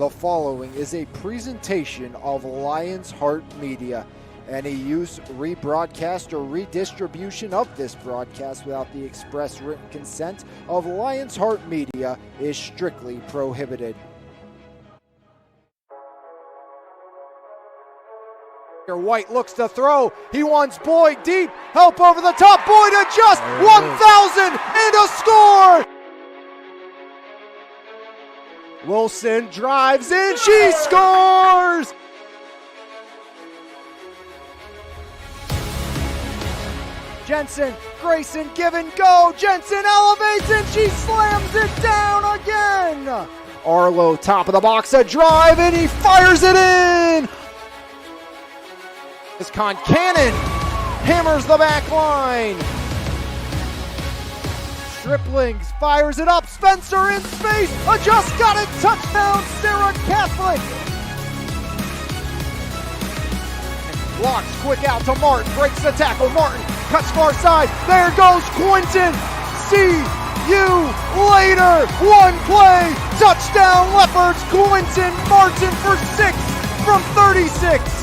The following is a presentation of Lions Heart Media. Any use, rebroadcast, or redistribution of this broadcast without the express written consent of Lions Heart Media is strictly prohibited. White looks to throw. He wants Boyd deep. Help over the top. Boyd adjusts. 1,000 and a score. Wilson drives in. She scores. Jensen, Grayson, give and go. Jensen elevates and she slams it down again. Arlo, top of the box, a drive, and he fires it in. This Concannon hammers the back line. Striplings fires it up. Spencer in space. Just got it. Touchdown, Sarah Catholic. Blocks quick out to Martin. Breaks the tackle. Martin cuts far side. There goes Quinton. See you later. One play. Touchdown, Leopards. Quinton Martin for 6 from 36.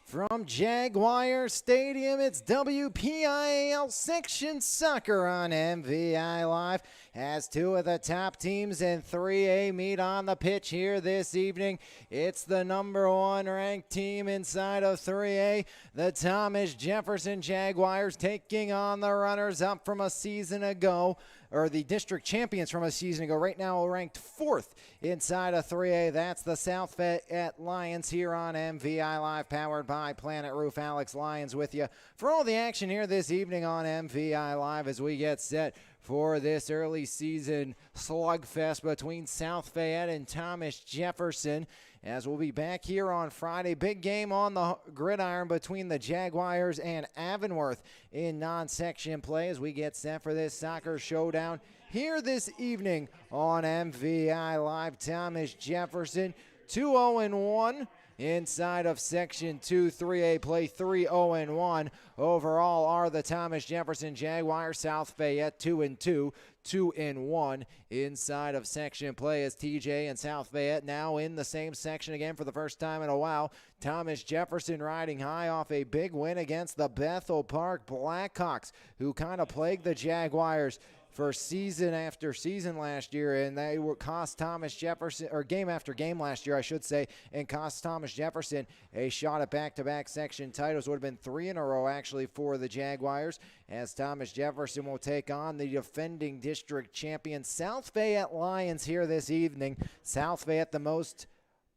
From Jaguar Stadium, it's WPIAL Section Soccer on MVI Live as two of the top teams in 3A meet on the pitch here this evening. It's the number 1 ranked team inside of 3A, the Thomas Jefferson Jaguars, taking on the runners-up from a season ago, or the district champions from a season ago. Right now ranked 4th inside of 3A. That's the South Fayette Lions here on MVI Live, powered by Planet Roof. Alex Lyons with you for all the action here this evening on MVI Live as we get set for this early season slugfest between South Fayette and Thomas Jefferson, as we'll be back here on Friday. Big game on the gridiron between the Jaguars and Avonworth in non-section play as we get set for this soccer showdown here this evening on MVI Live. Thomas Jefferson 2-0-1 inside of Section 2 3A play. 3-0-1 overall are the Thomas Jefferson Jaguars. South Fayette 2-2, 2-1 inside of section play as TJ and South Fayette now in the same section again for the first time in a while. Thomas Jefferson riding high off a big win against the Bethel Park Blackhawks, who kind of plagued the Jaguars for season after season last year, and they were cost Thomas Jefferson, or game after game last year, I should say, and cost Thomas Jefferson a shot at back-to-back section titles. Would have been 3 in a row, actually, for the Jaguars, as Thomas Jefferson will take on the defending district champion South Fayette Lions here this evening. South Fayette, the most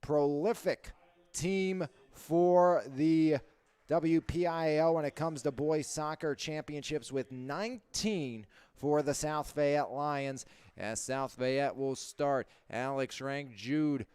prolific team for the WPIAL when it comes to boys soccer championships, with 19 for the South Fayette Lions, as South Fayette will start Alex Rank, Jude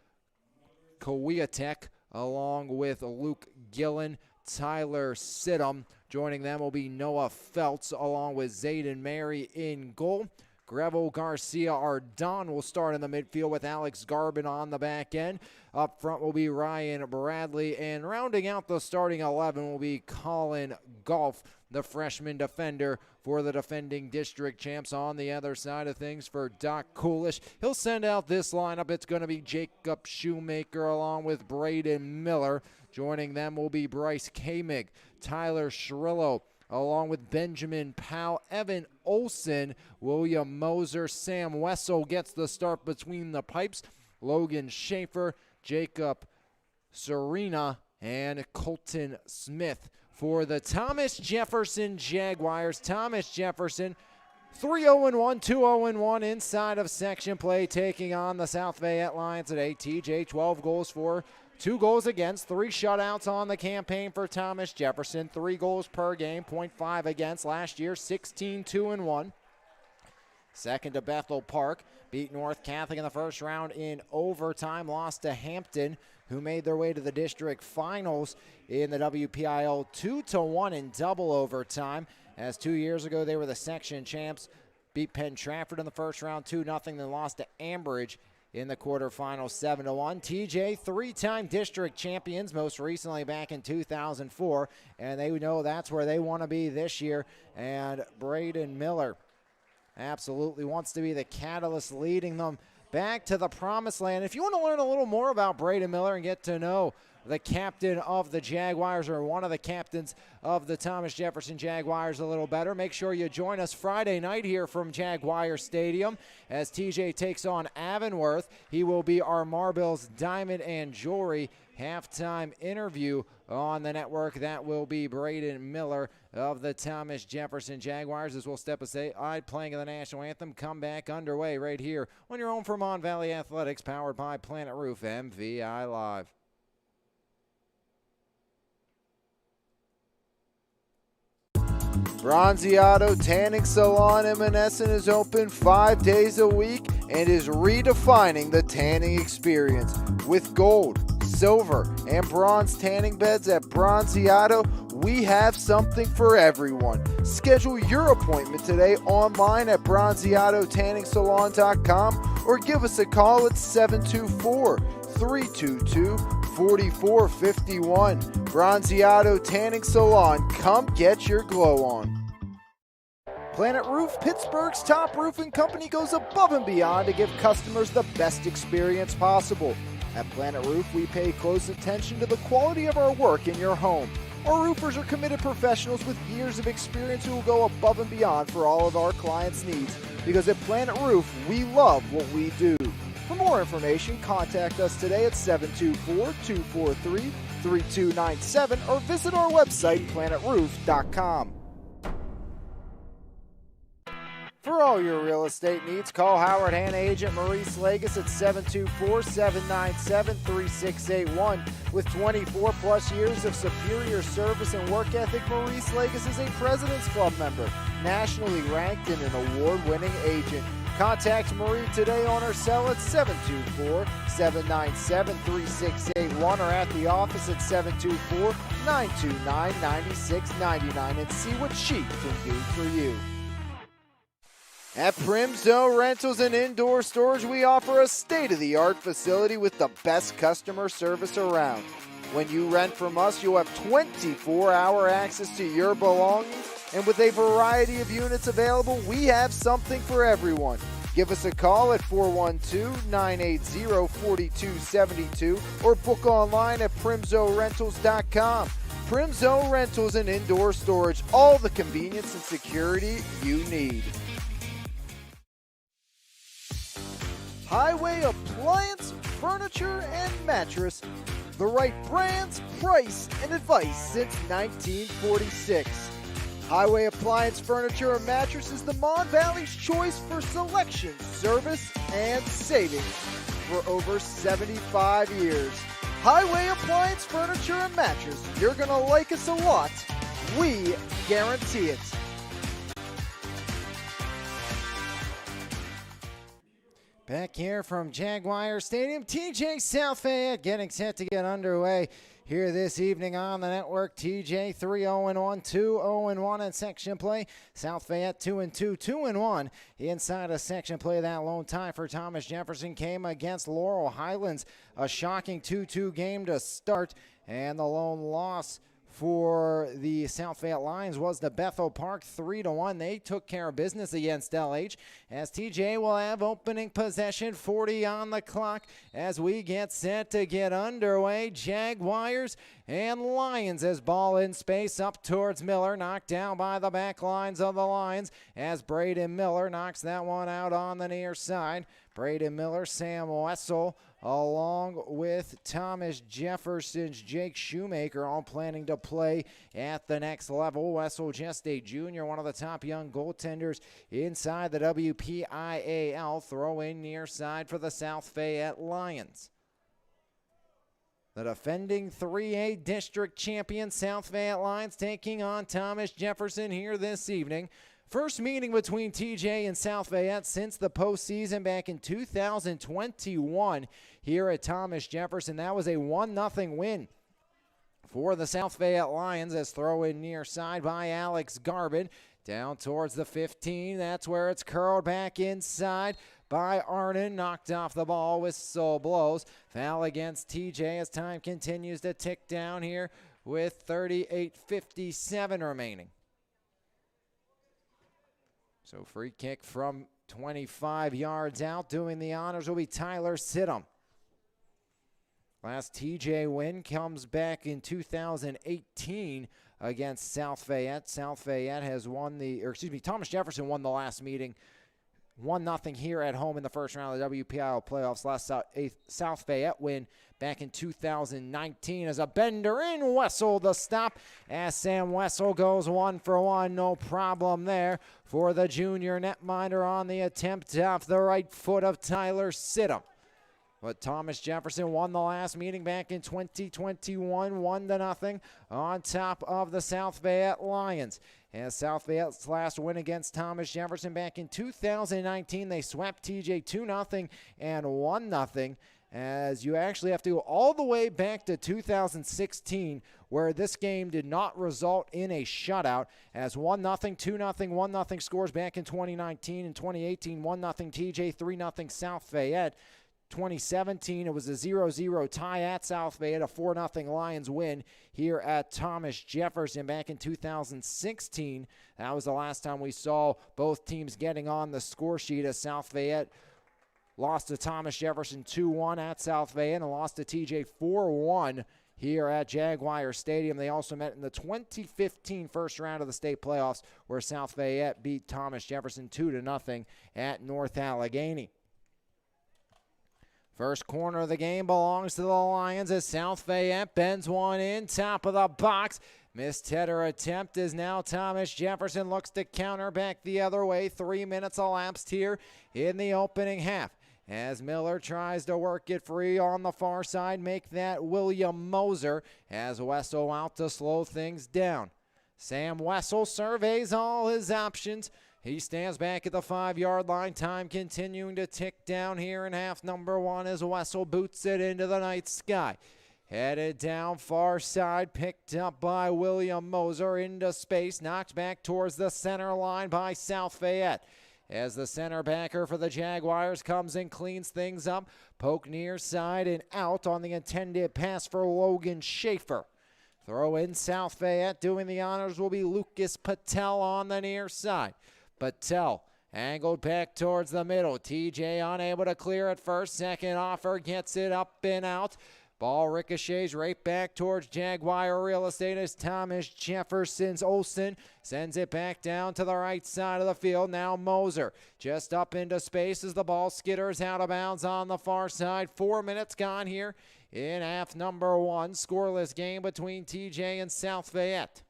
Kowiatek, along with Luke Gillen, Tyler Sidham. Joining them will be Noah Feltz, along with Zayden Mary in goal. Greville Garcia Ardon will start in the midfield with Alex Garbin on the back end. Up front will be Ryan Bradley, and rounding out the starting 11 will be Colin Golf, the freshman defender for the defending district champs. On the other side of things for Doc Coolish, he'll send out this lineup. It's going to be Jacob Shoemaker along with Braden Miller. Joining them will be Bryce Kamig, Tyler Shrillo, along with Benjamin Powell, Evan Olson, William Moser. Sam Wessel gets the start between the pipes. Logan Schaefer, Jacob Serena, and Colton Smith for the Thomas Jefferson Jaguars. Thomas Jefferson 3-0-1, 2-0-1 inside of section play, taking on the South Fayette Lions today. TJ 12 goals for, 2 goals against, 3 shutouts on the campaign for Thomas Jefferson. 3 goals per game, 0.5 against. Last year 16, 2-1. Second to Bethel Park, beat North Catholic in the first round in overtime. Lost to Hampton, who made their way to the district finals in the WPIL 2-1 in double overtime. As 2 years ago they were the section champs, beat Penn Trafford in the first round 2-0, then lost to Ambridge in the quarterfinals 7-1. TJ, three-time district champions, most recently back in 2004, and they know that's where they want to be this year. And Braden Miller absolutely wants to be the catalyst leading them back to the promised land. If you want to learn a little more about Braden Miller and get to know the captain of the Jaguars, or one of the captains of the Thomas Jefferson Jaguars, a little better, make sure you join us Friday night here from Jaguar Stadium as TJ takes on Avonworth. He will be our Marbills Diamond and Jewelry halftime interview on the network. That will be Braden Miller of the Thomas Jefferson Jaguars, as we'll step aside playing the national anthem. Come back underway right here on your home for Mon Valley Athletics, powered by Planet Roof MVI Live. Bronziato Tanning Salon in Monessen is open 5 days a week and is redefining the tanning experience. With gold, silver, and bronze tanning beds at Bronziato, we have something for everyone. Schedule your appointment today online at bronziatotanningsalon.com or give us a call at 724-322-4451. Bronziato Tanning Salon, come get your glow on. Planet Roof, Pittsburgh's top roofing company, goes above and beyond to give customers the best experience possible. At Planet Roof, we pay close attention to the quality of our work in your home. Our roofers are committed professionals with years of experience who will go above and beyond for all of our clients' needs. Because at Planet Roof, we love what we do. For more information, contact us today at 724-243-3297 or visit our website, planetroof.com. For all your real estate needs, call Howard Hanna agent Maurice Lagus at 724-797-3681. With 24-plus years of superior service and work ethic, Maurice Lagus is a President's Club member, nationally ranked and an award-winning agent. Contact Marie today on her cell at 724-797-3681 or at the office at 724-929-9699 and see what she can do for you. At Primzo Rentals and Indoor Storage, we offer a state-of-the-art facility with the best customer service around. When you rent from us, you'll have 24-hour access to your belongings, and with a variety of units available, we have something for everyone. Give us a call at 412-980-4272 or book online at primzorentals.com. Primzo Rentals and Indoor Storage, all the convenience and security you need. Highway Appliance, Furniture, and Mattress. The right brands, price, and advice since 1946. Highway Appliance, Furniture, and Mattress is the Mon Valley's choice for selection, service, and savings for over 75 years. Highway Appliance, Furniture, and Mattress. You're going to like us a lot. We guarantee it. Back here from Jaguar Stadium, TJ South Fayette getting set to get underway here this evening on the network. TJ 3-0-1, 2-0-1 in section play. South Fayette 2-2, 2-1 inside of section play. That lone tie for Thomas Jefferson came against Laurel Highlands. A shocking 2-2 game to start, and the lone loss for the South Fayette Lions was the Bethel Park 3-1. They took care of business against LH as TJ will have opening possession, 40 on the clock as we get set to get underway. Jaguars and Lions as ball in space up towards Miller, knocked down by the back lines of the Lions as Braden Miller knocks that one out on the near side. Braden Miller, Sam Wessel, along with Thomas Jefferson's Jake Shoemaker, all planning to play at the next level. Wessel, just a junior, one of the top young goaltenders inside the WPIAL. Throw in near side for the South Fayette Lions. The defending 3A district champion South Fayette Lions taking on Thomas Jefferson here this evening. First meeting between TJ and South Fayette since the postseason back in 2021 here at Thomas Jefferson. That was a 1-0 win for the South Fayette Lions as throw in near side by Alex Garbin. Down towards the 15, that's where it's curled back inside by Arden. Knocked off the ball. Whistle blows. Foul against TJ as time continues to tick down here with 38:57 remaining. So free kick from 25 yards out. Doing the honors will be Tyler Sidham. Last TJ win comes back in 2018 against South Fayette. South Fayette has won Thomas Jefferson won the last meeting 1-0 here at home in the first round of the WPIL playoffs. Last South Fayette win back in 2019 as a bender in Wessel the stop as Sam Wessel goes 1 for 1. No problem there for the junior netminder on the attempt off the right foot of Tyler Sidham. But Thomas Jefferson won the last meeting back in 2021, 1-0 on top of the South Fayette Lions. As South Fayette's last win against Thomas Jefferson back in 2019, they swept TJ 2-0 and 1-0. As you actually have to go all the way back to 2016, where this game did not result in a shutout, as 1-0, 2-0, 1-0 scores back in 2019. In 2018, 1-0 TJ, 3-0 South Fayette. 2017, it was a 0-0 tie at South Fayette, a 4-0 Lions win here at Thomas Jefferson back in 2016. That was the last time we saw both teams getting on the score sheet, as South Fayette lost to Thomas Jefferson 2-1 at South Fayette and lost to TJ 4-1 here at Jaguar Stadium. They also met in the 2015 first round of the state playoffs, where South Fayette beat Thomas Jefferson 2-0 at North Allegheny. First corner of the game belongs to the Lions as South Fayette bends one in, top of the box. Missed header attempt is now Thomas Jefferson looks to counter back the other way. 3 minutes elapsed here in the opening half as Miller tries to work it free on the far side. Make that William Moser as Wessel out to slow things down. Sam Wessel surveys all his options. He stands back at the 5-yard line. Time continuing to tick down here in half number 1 as Wessel boots it into the night sky. Headed down far side, picked up by William Moser into space, knocked back towards the center line by South Fayette. As the center backer for the Jaguars comes and cleans things up. Poke near side and out on the intended pass for Logan Schaefer. Throw in South Fayette. Doing the honors will be Lucas Patel on the near side. Patel angled back towards the middle. TJ unable to clear at first. Second offer gets it up and out. Ball ricochets right back towards Jaguar real estate as Thomas Jefferson's Olsen sends it back down to the right side of the field. Now Moser just up into space as the ball skitters out of bounds on the far side. 4 minutes gone here in half number 1. Scoreless game between TJ and South Fayette.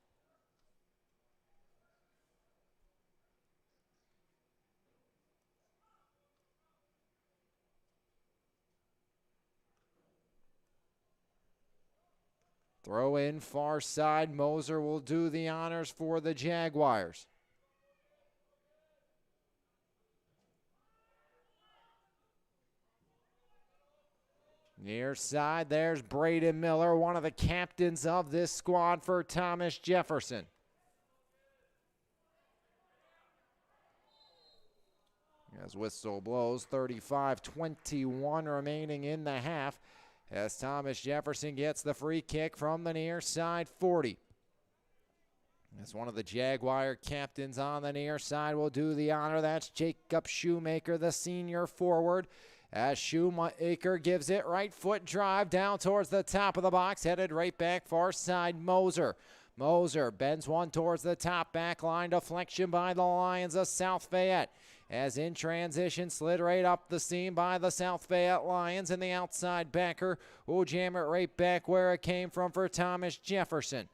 Throw in far side. Moser will do the honors for the Jaguars. Near side, there's Braden Miller, one of the captains of this squad for Thomas Jefferson. As whistle blows, 35-21 remaining in the half, as Thomas Jefferson gets the free kick from the near side 40. As one of the Jaguar captains on the near side will do the honor. That's Jacob Shoemaker, the senior forward. As Shoemaker gives it right foot drive down towards the top of the box, headed right back far side Moser. Moser bends one towards the top back line. Deflection by the Lions of South Fayette. As in transition, slid right up the seam by the South Fayette Lions, and the outside backer will jam it right back where it came from for Thomas Jefferson.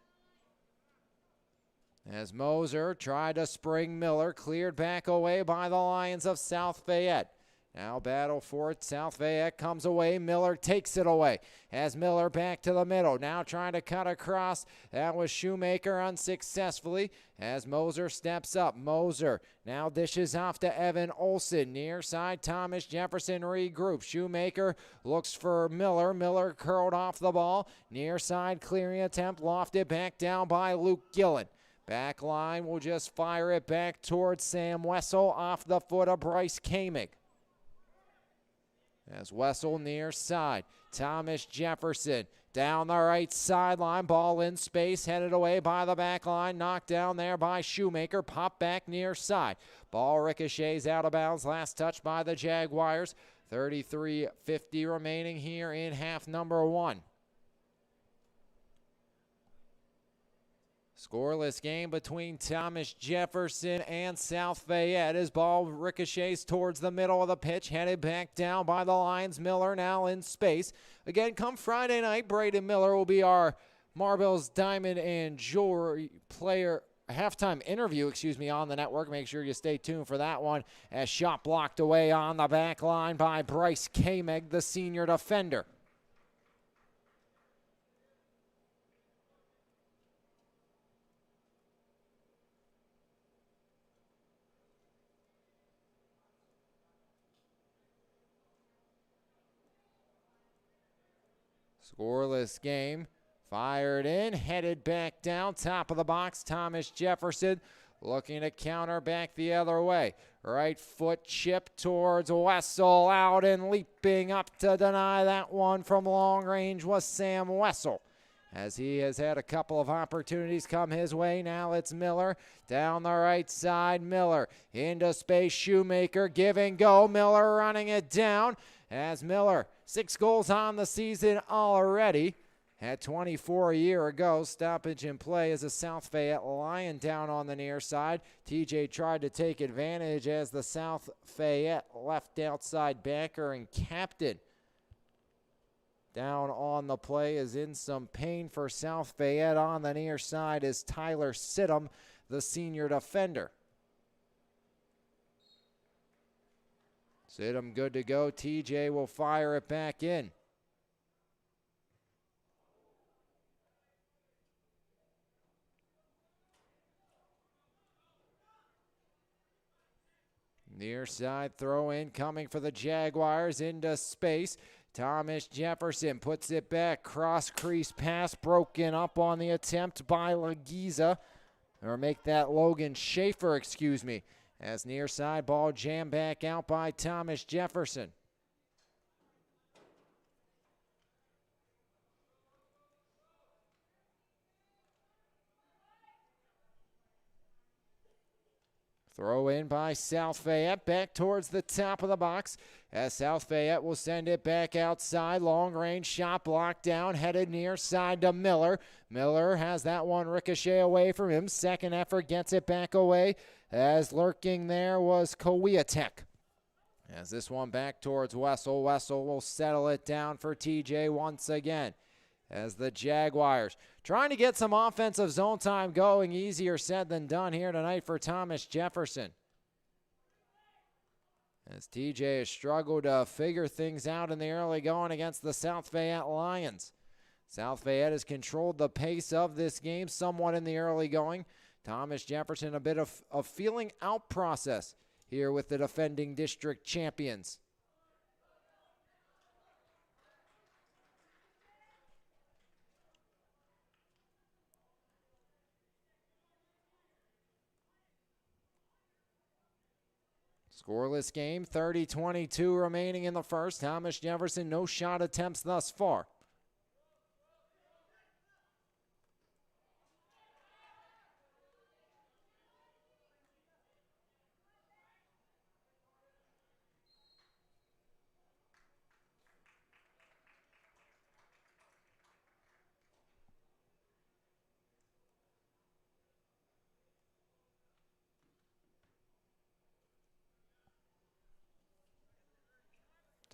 As Moser tried to spring Miller, cleared back away by the Lions of South Fayette. Now battle for it. South Fayette comes away. Miller takes it away. As Miller back to the middle. Now trying to cut across. That was Shoemaker unsuccessfully. As Moser steps up. Moser now dishes off to Evan Olsen. Near side, Thomas Jefferson regroups. Shoemaker looks for Miller. Miller curled off the ball. Near side clearing attempt. Lofted back down by Luke Gillen. Back line will just fire it back towards Sam Wessel off the foot of Bryce Kamig. As Wessel near side. Thomas Jefferson down the right sideline. Ball in space. Headed away by the back line. Knocked down there by Shoemaker. Pop back near side. Ball ricochets out of bounds. Last touch by the Jaguars. 33:50 remaining here in half number 1. Scoreless game between Thomas Jefferson and South Fayette as ball ricochets towards the middle of the pitch, headed back down by the Lions. Miller now in space. Again, come Friday night, Braden Miller will be our Marbles Diamond and Jewelry player halftime interview, on the network. Make sure you stay tuned for that one as shot blocked away on the back line by Bryce Kameg, the senior defender. Scoreless game. Fired in, headed back down, top of the box. Thomas Jefferson looking to counter back the other way. Right foot chip towards Wessel, out and leaping up to deny that one from long range was Sam Wessel. As he has had a couple of opportunities come his way. Now it's Miller down the right side. Miller into space. Shoemaker give and go. Miller running it down as Miller 6 goals on the season already. Had 24 a year ago. Stoppage in play as a South Fayette Lion down on the near side. TJ tried to take advantage as the South Fayette left outside backer and captain down on the play is in some pain for South Fayette. On the near side is Tyler Sidham, the senior defender. Sidham good to go. TJ will fire it back in. Near side throw in coming for the Jaguars into space. Thomas Jefferson puts it back. Cross crease pass broken up on the attempt by Lagiza. Or make that Logan Schaefer, As near side ball jammed back out by Thomas Jefferson. Throw in by South Fayette, back towards the top of the box as South Fayette will send it back outside. Long range shot blocked down, headed near side to Miller. Miller has that one ricochet away from him. Second effort gets it back away as lurking there was Kowiatek. As this one back towards Wessel. Wessel will settle it down for TJ once again. As the Jaguars trying to get some offensive zone time going. Easier said than done here tonight for Thomas Jefferson. As TJ has struggled to figure things out in the early going against the South Fayette Lions. South Fayette has controlled the pace of this game somewhat in the early going. Thomas Jefferson a bit of a feeling out process here with the defending district champions. Scoreless game, 30-22 remaining in the first. Thomas Jefferson, no shot attempts thus far.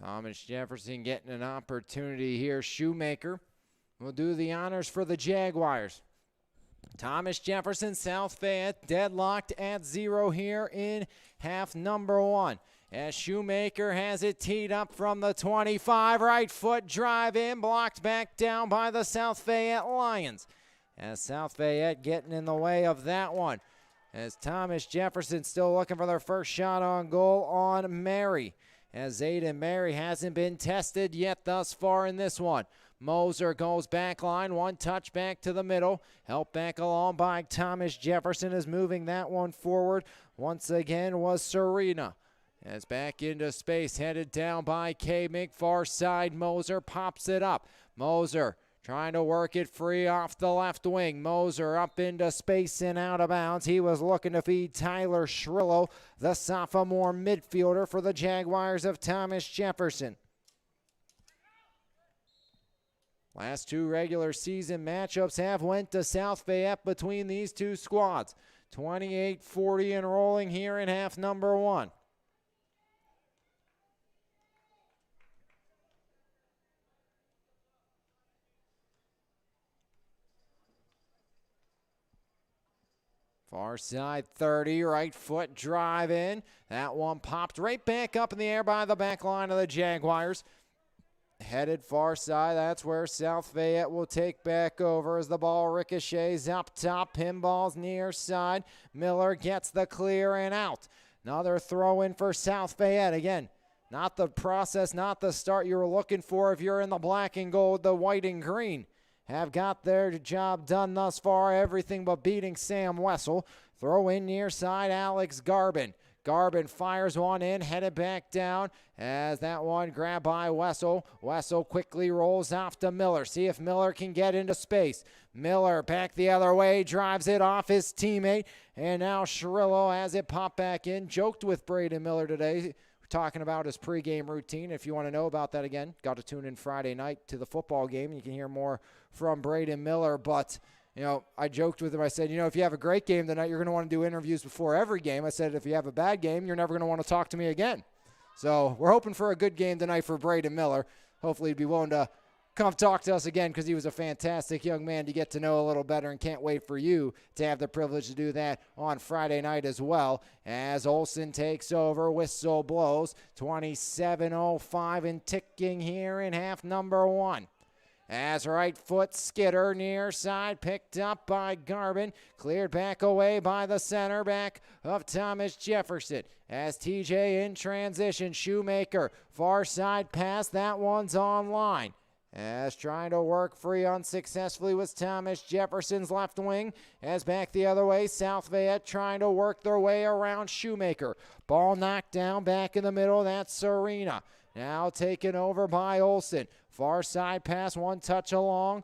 Thomas Jefferson getting an opportunity here. Shoemaker will do the honors for the Jaguars. Thomas Jefferson, South Fayette deadlocked at 0 here in half number 1. As Shoemaker has it teed up from the 25. Right foot drive in, blocked back down by the South Fayette Lions. As South Fayette getting in the way of that one. As Thomas Jefferson still looking for their first shot on goal on Mary. As Zayden Mary hasn't been tested yet thus far in this one. Moser goes back line, one touch back to the middle. Helped back along by Thomas Jefferson is moving that one forward. Once again was Serena. As back into space, headed down by K-Mig, far side, Moser pops it up. Moser trying to work it free off the left wing. Moser up into space and out of bounds. He was looking to feed Tyler Shrillo, the sophomore midfielder for the Jaguars of Thomas Jefferson. Last two regular season matchups have went to South Fayette between these two squads. 28-40 and rolling here in half number one. Far side 30, right foot drive in. That one popped right back up in the air by the back line of the Jaguars. Headed far side, that's where South Fayette will take back over as the ball ricochets up top. Pinballs near side. Miller gets the clear and out. Another throw in for South Fayette. Again, not the process, not the start you were looking for if you're in the black and gold, the white and green. Have got their job done thus far, everything but beating Sam Wessel. Throw in near side, Alex Garbin. Garbin fires one in, headed back down as that one grabbed by Wessel. Wessel quickly rolls off to Miller. See if Miller can get into space. Miller back the other way, drives it off his teammate. And now Shrillo has it pop back in. Joked with Braden Miller today, talking about his pregame routine. If you want to know about that again, got to tune in Friday night to the football game. You can hear more from Braden Miller. But, you know, I joked with him. I said, you know, if you have a great game tonight, you're going to want to do interviews before every game. I said, if you have a bad game, you're never going to want to talk to me again. So we're hoping for a good game tonight for Braden Miller. Hopefully he'd be willing to come talk to us again because he was a fantastic young man to get to know a little better, and can't wait for you to have the privilege to do that on Friday night as well. As Olsen takes over, whistle blows, 27:05 and ticking here in half number one. As right foot skitter near side, picked up by Garbin, cleared back away by the center back of Thomas Jefferson. As TJ in transition, Shoemaker, far side pass, that one's online. As trying to work free unsuccessfully was Thomas Jefferson's left wing. As back the other way, South Fayette trying to work their way around Shoemaker. Ball knocked down back in the middle, that's Serena. Now taken over by Olsen. Far side pass, one touch along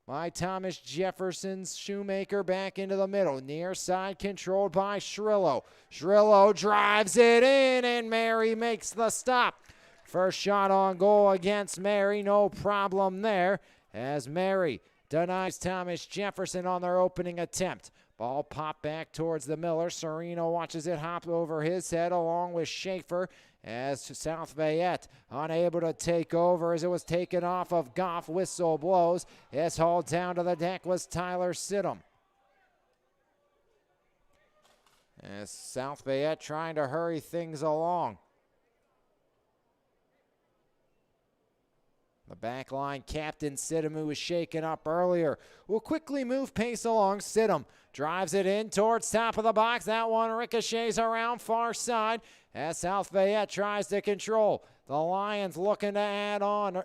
by Thomas Jefferson's Shoemaker back into the middle. Near side controlled by Shrillo. Shrillo drives it in and Mary makes the stop. First shot on goal against Mary, no problem there, as Mary denies Thomas Jefferson on their opening attempt. Ball popped back towards the Miller. Sereno watches it hop over his head along with Schaefer, as South Fayette unable to take over as it was taken off of Goff. Whistle blows. As hauled down to the deck was Tyler Sidham. As South Fayette trying to hurry things along. The backline captain Sidham, who was shaken up earlier, will quickly move pace along. Sidham drives it in towards top of the box. That one ricochets around far side as South Fayette tries to control. The Lions looking to add on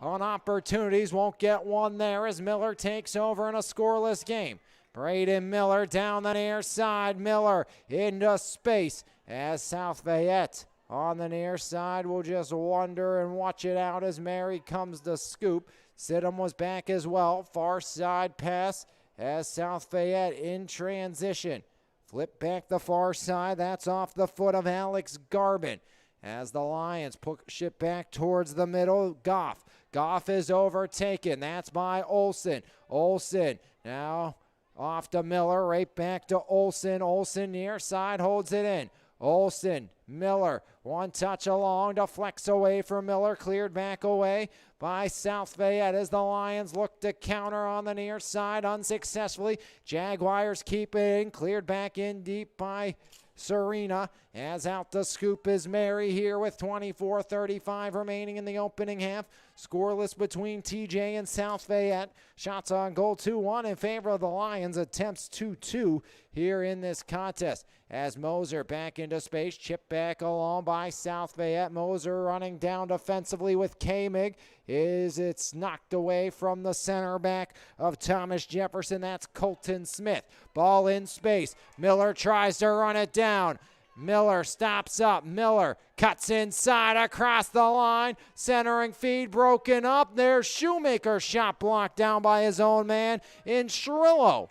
opportunities. Won't get one there as Miller takes over in a scoreless game. Braden Miller down the near side. Miller into space as South Fayette on the near side will just wonder and watch it out as Mary comes to scoop. Sidham was back as well. Far side pass as South Fayette in transition. Flip back the far side. That's off the foot of Alex Garbin. As the Lions push it back towards the middle, Goff. Goff is overtaken. That's by Olsen. Olsen now off to Miller. Right back to Olsen. Olsen near side holds it in. Olsen, Miller, one touch along, deflects away from Miller, cleared back away by South Fayette as the Lions look to counter on the near side unsuccessfully. Jaguars keep it in, cleared back in deep by Serena. As out the scoop is Mary here with 24:35 remaining in the opening half. Scoreless between TJ and South Fayette. Shots on goal 2-1 in favor of the Lions. Attempts 2-2 here in this contest. As Moser back into space, chipped back along by South Fayette. Moser running down defensively with K-Mig. It's knocked away from the center back of Thomas Jefferson. That's Colton Smith. Ball in space. Miller tries to run it down. Miller stops up. Miller cuts inside across the line. Centering feed broken up. There's Shoemaker. Shot blocked down by his own man in Shrillo.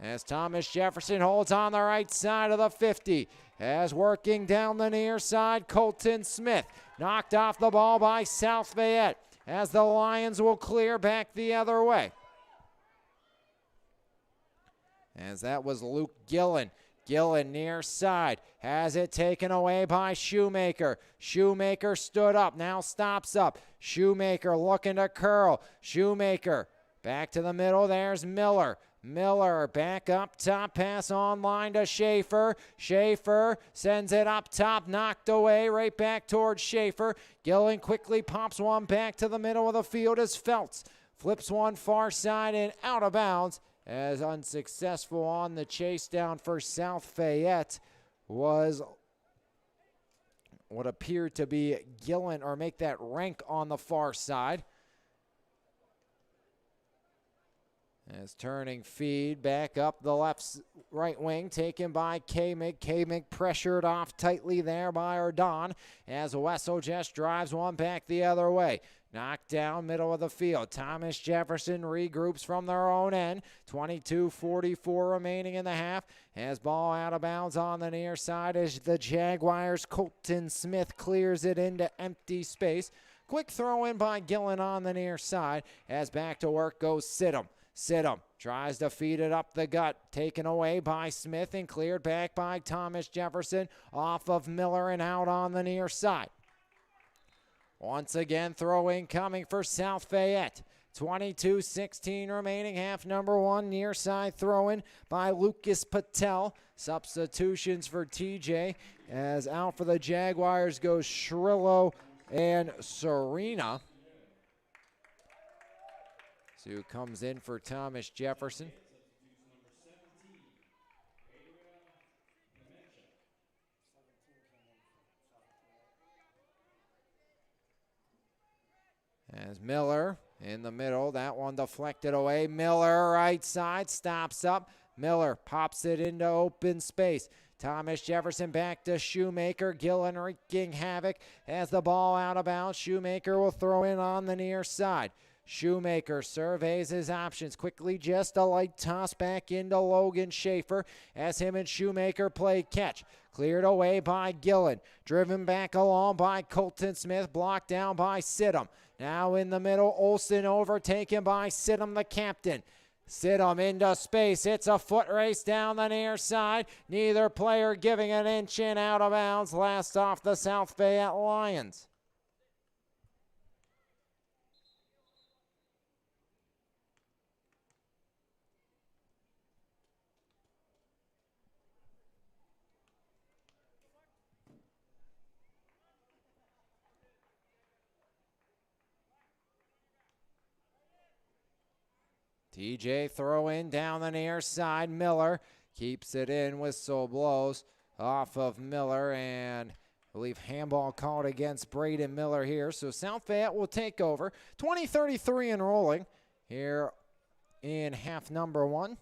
As Thomas Jefferson holds on the right side of the 50. As working down the near side, Colton Smith knocked off the ball by South Fayette. As the Lions will clear back the other way. As that was Luke Gillen. Gillen near side has it taken away by Shoemaker. Shoemaker stood up, now stops up. Shoemaker looking to curl. Shoemaker back to the middle. There's Miller. Miller back up top, pass online to Schaefer. Schaefer sends it up top, knocked away, right back towards Schaefer. Gillen quickly pops one back to the middle of the field as Feltz flips one far side and out of bounds. As unsuccessful on the chase down for South Fayette was what appeared to be Gillen, or make that rank on the far side. As turning feed back up the right wing, taken by K-Mig. K-Mig pressured off tightly there by Ardon as Wessel just drives one back the other way. Knocked down middle of the field. Thomas Jefferson regroups from their own end. 22:44 remaining in the half. As ball out of bounds on the near side as the Jaguars' Colton Smith clears it into empty space. Quick throw in by Gillen on the near side as back to work goes Sidham. Sidham tries to feed it up the gut, taken away by Smith and cleared back by Thomas Jefferson off of Miller and out on the near side. Once again, throw-in coming for South Fayette. 22:16 remaining, half number one, near side throw-in by Lucas Patel. Substitutions for TJ as out for the Jaguars goes Shrillo and Serena. So who comes in for Thomas Jefferson. As Miller in the middle, that one deflected away. Miller right side, stops up. Miller pops it into open space. Thomas Jefferson back to Shoemaker. Gillen wreaking havoc as the ball out of bounds. Shoemaker will throw in on the near side. Shoemaker surveys his options. Quickly just a light toss back into Logan Schaefer as him and Shoemaker play catch. Cleared away by Gillen. Driven back along by Colton Smith. Blocked down by Sidham. Now in the middle, Olsen overtaken by Sidham, the captain. Sidham into space. It's a foot race down the near side. Neither player giving an inch in, out of bounds. Last off the South Fayette Lions. TJ throw in down the near side. Miller keeps it in. Whistle blows off of Miller, and I believe handball called against Braden Miller here. So South Fayette will take over. 20-33 and rolling here in half number one.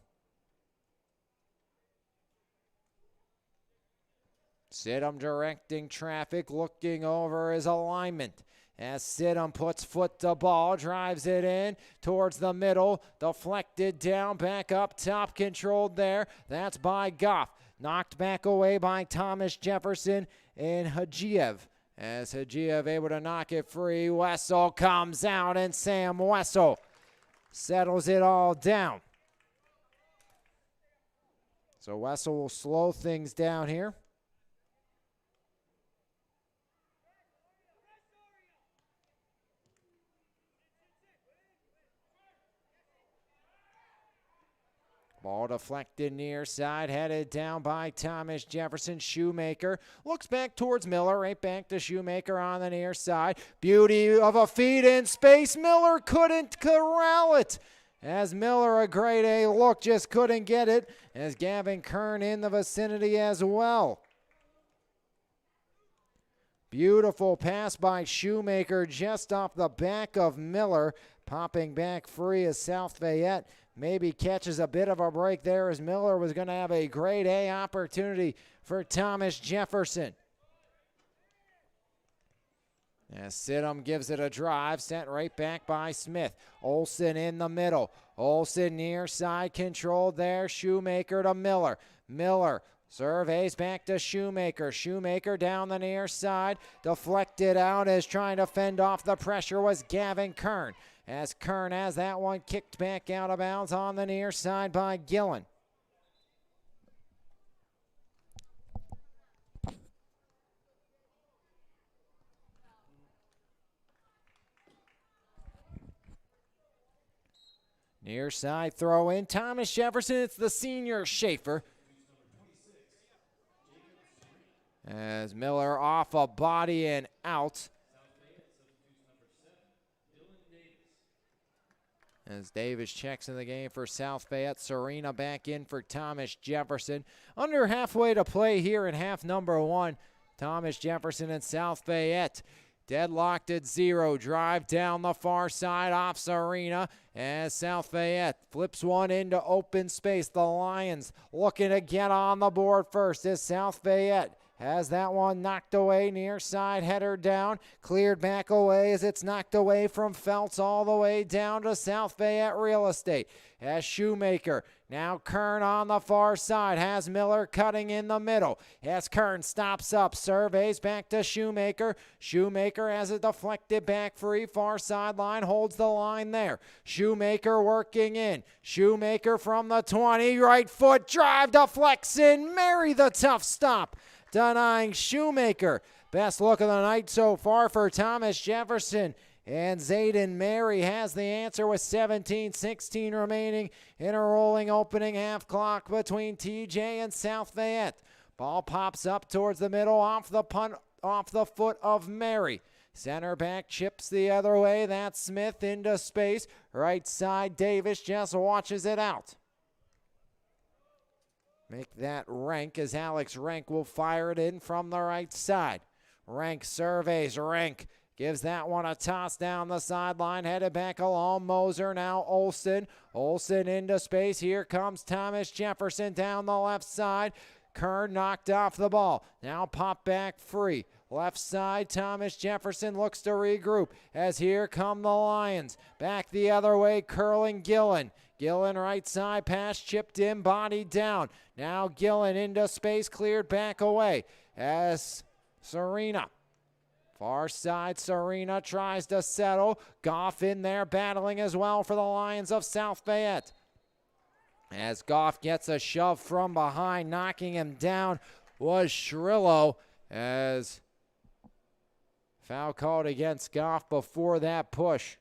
Sidham directing traffic, looking over his alignment. As Sidham puts foot to ball, drives it in towards the middle, deflected down, back up top, controlled there. That's by Goff. Knocked back away by Thomas Jefferson and Hajiev. As Hajiev able to knock it free, Wessel comes out and Sam Wessel settles it all down. So Wessel will slow things down here. Ball deflected near side, headed down by Thomas Jefferson. Shoemaker looks back towards Miller, right back to Shoemaker on the near side. Beauty of a feed in space. Miller couldn't corral it. As Miller, a grade A look, just couldn't get it. As Gavin Kern in the vicinity as well. Beautiful pass by Shoemaker just off the back of Miller. Popping back free as South Fayette maybe catches a bit of a break there, as Miller was going to have a grade A opportunity for Thomas Jefferson. As Sidham gives it a drive, sent right back by Smith. Olsen in the middle. Olsen near side controlled there. Shoemaker to Miller. Miller surveys back to Shoemaker. Shoemaker down the near side. Deflected out as trying to fend off the pressure was Gavin Kern. As Kern has that one kicked back out of bounds on the near side by Gillen. Near side throw in. Thomas Jefferson. It's the senior Schaefer. As Miller off a body and out. As Davis checks in the game for South Fayette. Serena back in for Thomas Jefferson. Under halfway to play here in half number 1. Thomas Jefferson and South Fayette deadlocked at 0. Drive down the far side off Serena as South Fayette flips one into open space. The Lions looking to get on the board first as South Fayette has that one knocked away, near side header down, cleared back away as it's knocked away from Feltz all the way down to South Fayette Real Estate. As Shoemaker, now Kern on the far side, has Miller cutting in the middle. As Kern stops up, surveys back to Shoemaker. Shoemaker has it deflected back free, far sideline, holds the line there. Shoemaker working in. Shoemaker from the 20, right foot drive, deflects in. Mary the tough stop, denying Shoemaker. Best look of the night so far for Thomas Jefferson. And Zayden Mary has the answer with 17-16 remaining in a rolling opening half clock between TJ and South Fayette. Ball pops up towards the middle off the punt, off the foot of Mary. Center back chips the other way. That's Smith into space. Right side, Davis just watches it out. Make that Rank as Alex Rank will fire it in from the right side. Rank surveys. Rank gives that one a toss down the sideline. Headed back along Moser. Now Olsen. Olsen into space. Here comes Thomas Jefferson down the left side. Kern knocked off the ball. Now pop back free. Left side, Thomas Jefferson looks to regroup as here come the Lions. Back the other way, curling Gillen. Gillen right side, pass chipped in, body down. Now Gillen into space, cleared back away as Serena. Far side, Serena tries to settle. Goff in there battling as well for the Lions of South Fayette. As Goff gets a shove from behind, knocking him down was Shrillo as foul called against Goff before that push.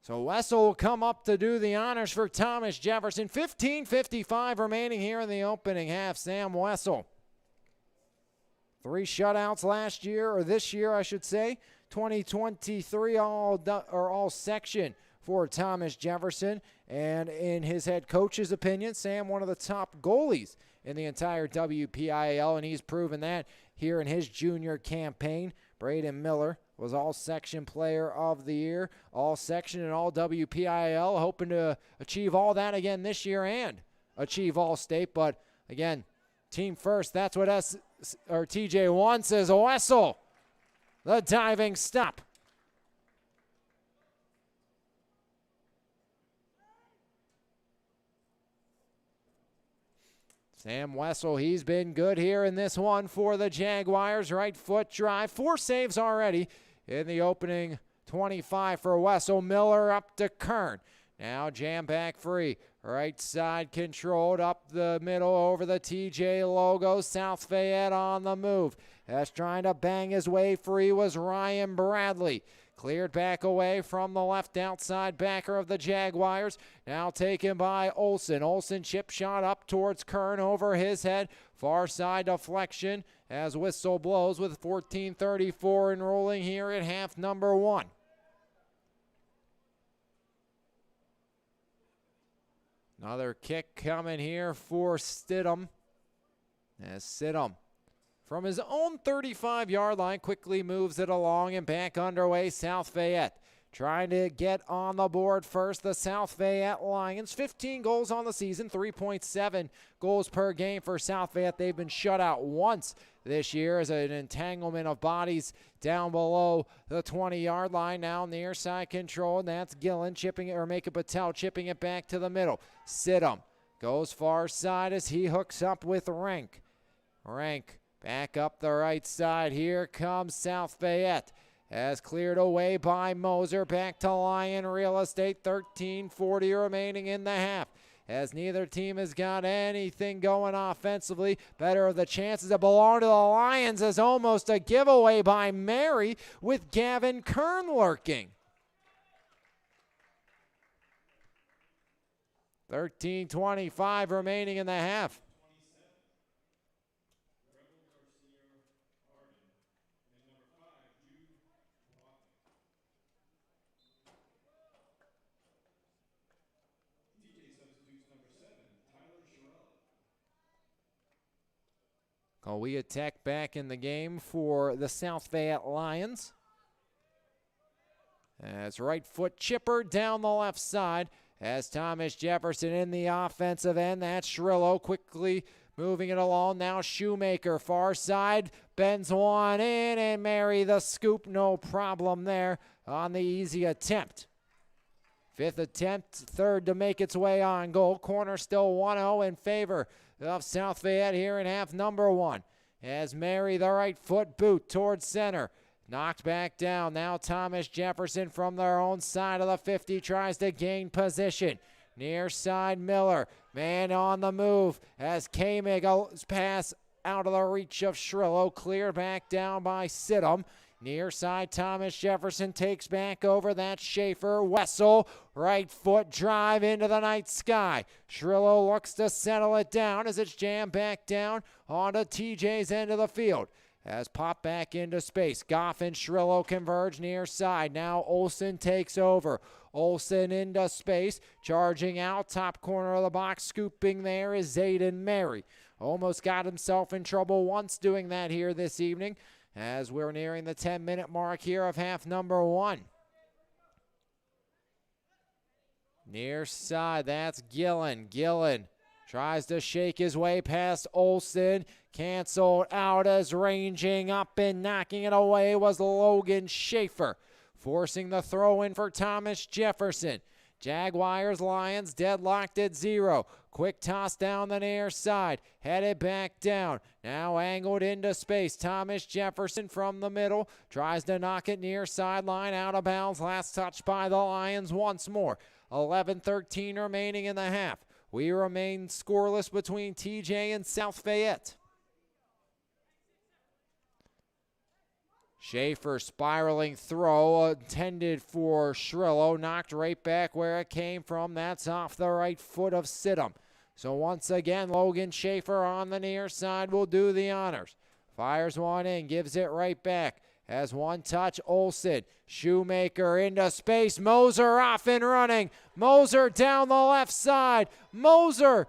So Wessel will come up to do the honors for Thomas Jefferson. 15:55 remaining here in the opening half. Sam Wessel. 3 shutouts last year, or this year I should say. 2023 all section for Thomas Jefferson. And in his head coach's opinion, Sam, one of the top goalies in the entire WPIAL, and he's proven that here in his junior campaign. Braden Miller was all-section player of the year, all-section and all WPIAL, hoping to achieve all that again this year and achieve all-state. But, again, team first, that's what TJ wants as Wessel. The diving stop. Sam Wessel, he's been good here in this one for the Jaguars. Right foot drive, 4 saves already in the opening 25 for Wessel. Miller up to Kern. Now jam back free. Right side controlled up the middle over the TJ logo. South Fayette on the move. That's trying to bang his way free was Ryan Bradley. Cleared back away from the left outside backer of the Jaguars. Now taken by Olsen. Olsen chip shot up towards Kern over his head. Far side deflection as whistle blows with 14:34 enrolling here at half number 1. Another kick coming here for Stidham. As Stidham From his own 35-yard line, quickly moves it along and back underway. South Fayette trying to get on the board first. The South Fayette Lions, 15 goals on the season, 3.7 goals per game for South Fayette. They've been shut out once this year as an entanglement of bodies down below the 20-yard line. Now near side control, and that's Gillen chipping it, or Make It Patel chipping it back to the middle. Sidham goes far side as he hooks up with Rank. Rank back up the right side. Here comes South Fayette. As cleared away by Moser. Back to Lion real estate. 13:40 remaining in the half. As neither team has got anything going offensively. Better of the chances that belong to the Lions as almost a giveaway by Mary with Gavin Kern lurking. 13:25 remaining in the half. We attack back in the game for the South Fayette Lions. As right foot chipper down the left side as Thomas Jefferson in the offensive end. That's Shrillo quickly moving it along. Now Shoemaker far side bends one in and Mary the scoop. No problem there on the easy attempt. Fifth attempt, third to make its way on goal. Corner still 1-0 in favor of South Fayette here in half number one. As Mary, the right foot boot towards center. Knocked back down. Now Thomas Jefferson from their own side of the 50 tries to gain position. Near side Miller. Man on the move as K-Mig's pass out of the reach of Shrillo. Cleared back down by Sidham. Near side, Thomas Jefferson takes back over. That's Schaefer. Wessel, right foot drive into the night sky. Shrillo looks to settle it down as it's jammed back down onto TJ's end of the field. As pop back into space. Goff and Shrillo converge near side. Now Olsen takes over. Olsen into space. Charging out. Top corner of the box. Scooping there is Zayden Mary. Almost got himself in trouble once doing that here this evening, as we're nearing the 10-minute mark here of half number one. Near side, that's Gillen. Gillen tries to shake his way past Olsen. Canceled out as ranging up and knocking it away was Logan Schaefer. Forcing the throw in for Thomas Jefferson. Jaguars, Lions deadlocked at 0. Quick toss down the near side. Headed back down. Now angled into space. Thomas Jefferson from the middle. Tries to knock it near sideline. Out of bounds. Last touch by the Lions once more. 11:13 remaining in the half. We remain scoreless between TJ and South Fayette. Schaefer spiraling throw intended for Shrillo. Knocked right back where it came from. That's off the right foot of Sidham. So once again, Logan Schaefer on the near side will do the honors. Fires one in, gives it right back. Has one touch, Olsen. Shoemaker into space. Moser off and running. Moser down the left side. Moser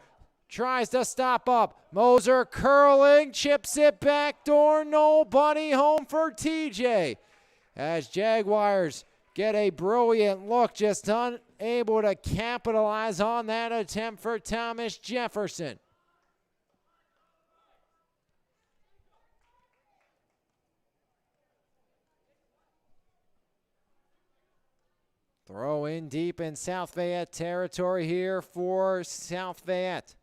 tries to stop up. Moser curling, chips it back door. Nobody home for TJ. As Jaguars get a brilliant look, just unable to capitalize on that attempt for Thomas Jefferson. Throw in deep in South Fayette territory here for South Fayette.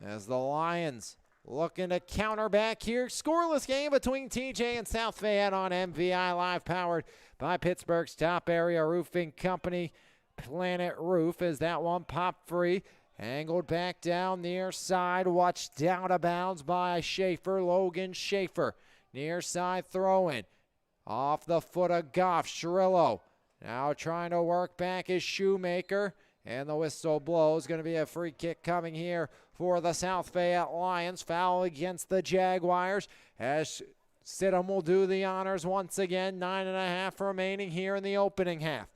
As the Lions looking to counter back here. Scoreless game between TJ and South Fayette on MVI Live, powered by Pittsburgh's top area roofing company, Planet Roof. As that one popped free. Angled back down near side. Watched out of bounds by Schaefer. Logan Schaefer. Near side throw in. Off the foot of Goff. Shrillo now trying to work back his Shoemaker. And the whistle blows. Going to be a free kick coming here for the South Fayette Lions. Foul against the Jaguars as Sidham will do the honors once again. 9.5 remaining here in the opening half.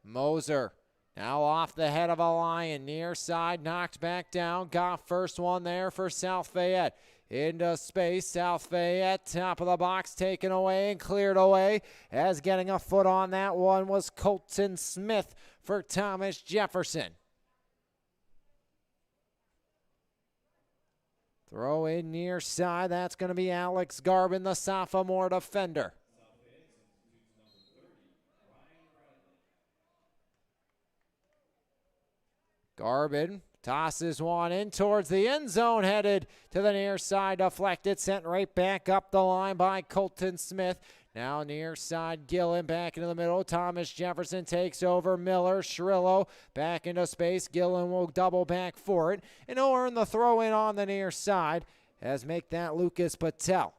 Moser Now off the head of a Lion, near side, knocked back down. Got first one there for South Fayette. Into space, South Fayette, top of the box, taken away and cleared away. As getting a foot on that one was Colton Smith for Thomas Jefferson. Throw in near side, that's going to be Alex Garbin, the sophomore defender. Garbin tosses one in towards the end zone, headed to the near side, deflected, sent right back up the line by Colton Smith. Now near side, Gillen back into the middle. Thomas Jefferson takes over. Miller, Shrillo back into space. Gillen will double back for it, and he'll earn the throw in on the near side as make that Lucas Patel.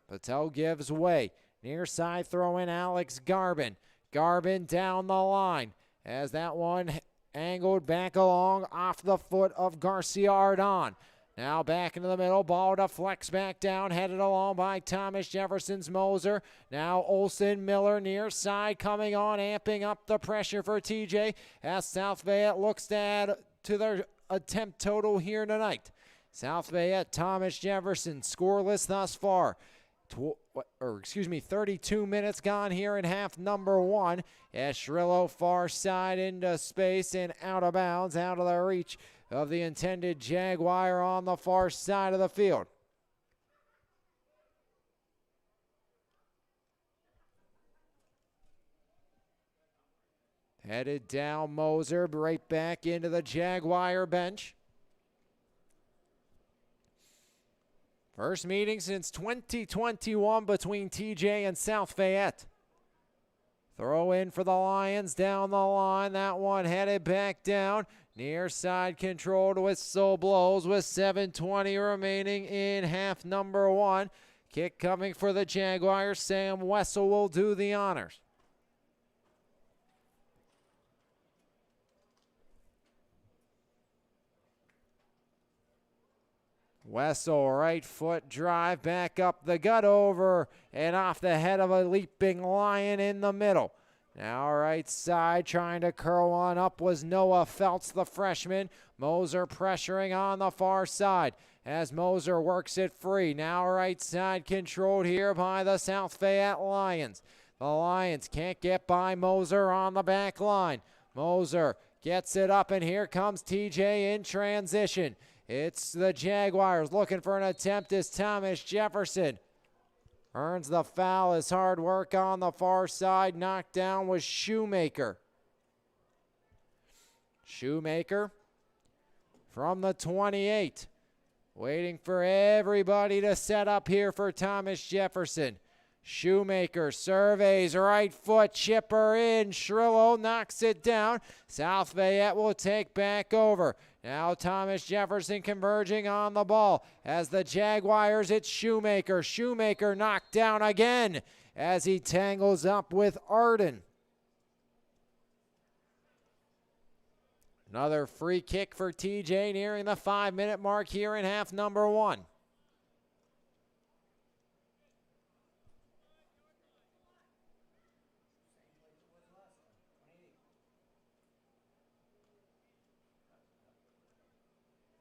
Patel gives way. Near side throw in Alex Garbin. Garbin down the line as that one angled back along off the foot of Garcia Ardon. Now back into the middle, ball deflects back down, headed along by Thomas Jefferson's Moser. Now Olsen, Miller near side coming on, amping up the pressure for TJ as South Fayette looks to add to their attempt total here tonight. South Fayette, Thomas Jefferson, scoreless thus far. 32 minutes gone here in half number one. As Shrillo far side into space and out of bounds, out of the reach of the intended Jaguar on the far side of the field. Headed down Moser, right back into the Jaguar bench. First meeting since 2021 between TJ and South Fayette. Throw in for the Lions down the line. That one headed back down. Near side controlled, whistle blows with 7:20 remaining in half number one. Kick coming for the Jaguars. Sam Wessel will do the honors. Wessel, right foot drive, back up the gut, over and off the head of a leaping Lion in the middle. Now right side, trying to curl one up was Noah Feltz, the freshman. Moser pressuring on the far side as Moser works it free. Now right side controlled here by the South Fayette Lions. The Lions can't get by Moser on the back line. Moser gets it up, and here comes TJ in transition. It's the Jaguars looking for an attempt as Thomas Jefferson earns the foul. His hard work on the far side. Knocked down was Shoemaker. Shoemaker from the 28. Waiting for everybody to set up here for Thomas Jefferson. Shoemaker surveys, right foot chipper in. Shrillo knocks it down. South Fayette will take back over. Now Thomas Jefferson converging on the ball. As the Jaguars, it's Shoemaker. Shoemaker knocked down again as he tangles up with Arden. Another free kick for TJ nearing the 5-minute mark here in half number one.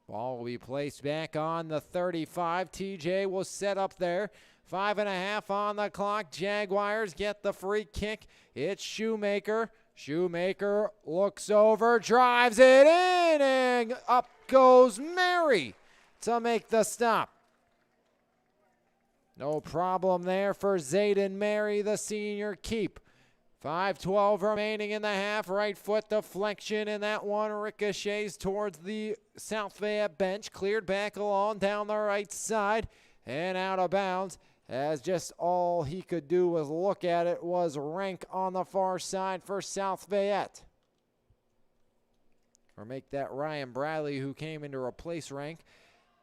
Ball will be placed back on the 35. TJ will set up there. 5.5 on the clock. Jaguars get the free kick. It's Shoemaker. Shoemaker looks over, drives it in, and up goes Mary to make the stop. No problem there for Zayden Mary, the senior keep. 5:12 remaining in the half. Right foot deflection, and that one ricochets towards the South Fayette bench. Cleared back along down the right side and out of bounds, as just all he could do was look at it was Rank on the far side for South Fayette. Or make that Ryan Bradley, who came in to replace Rank,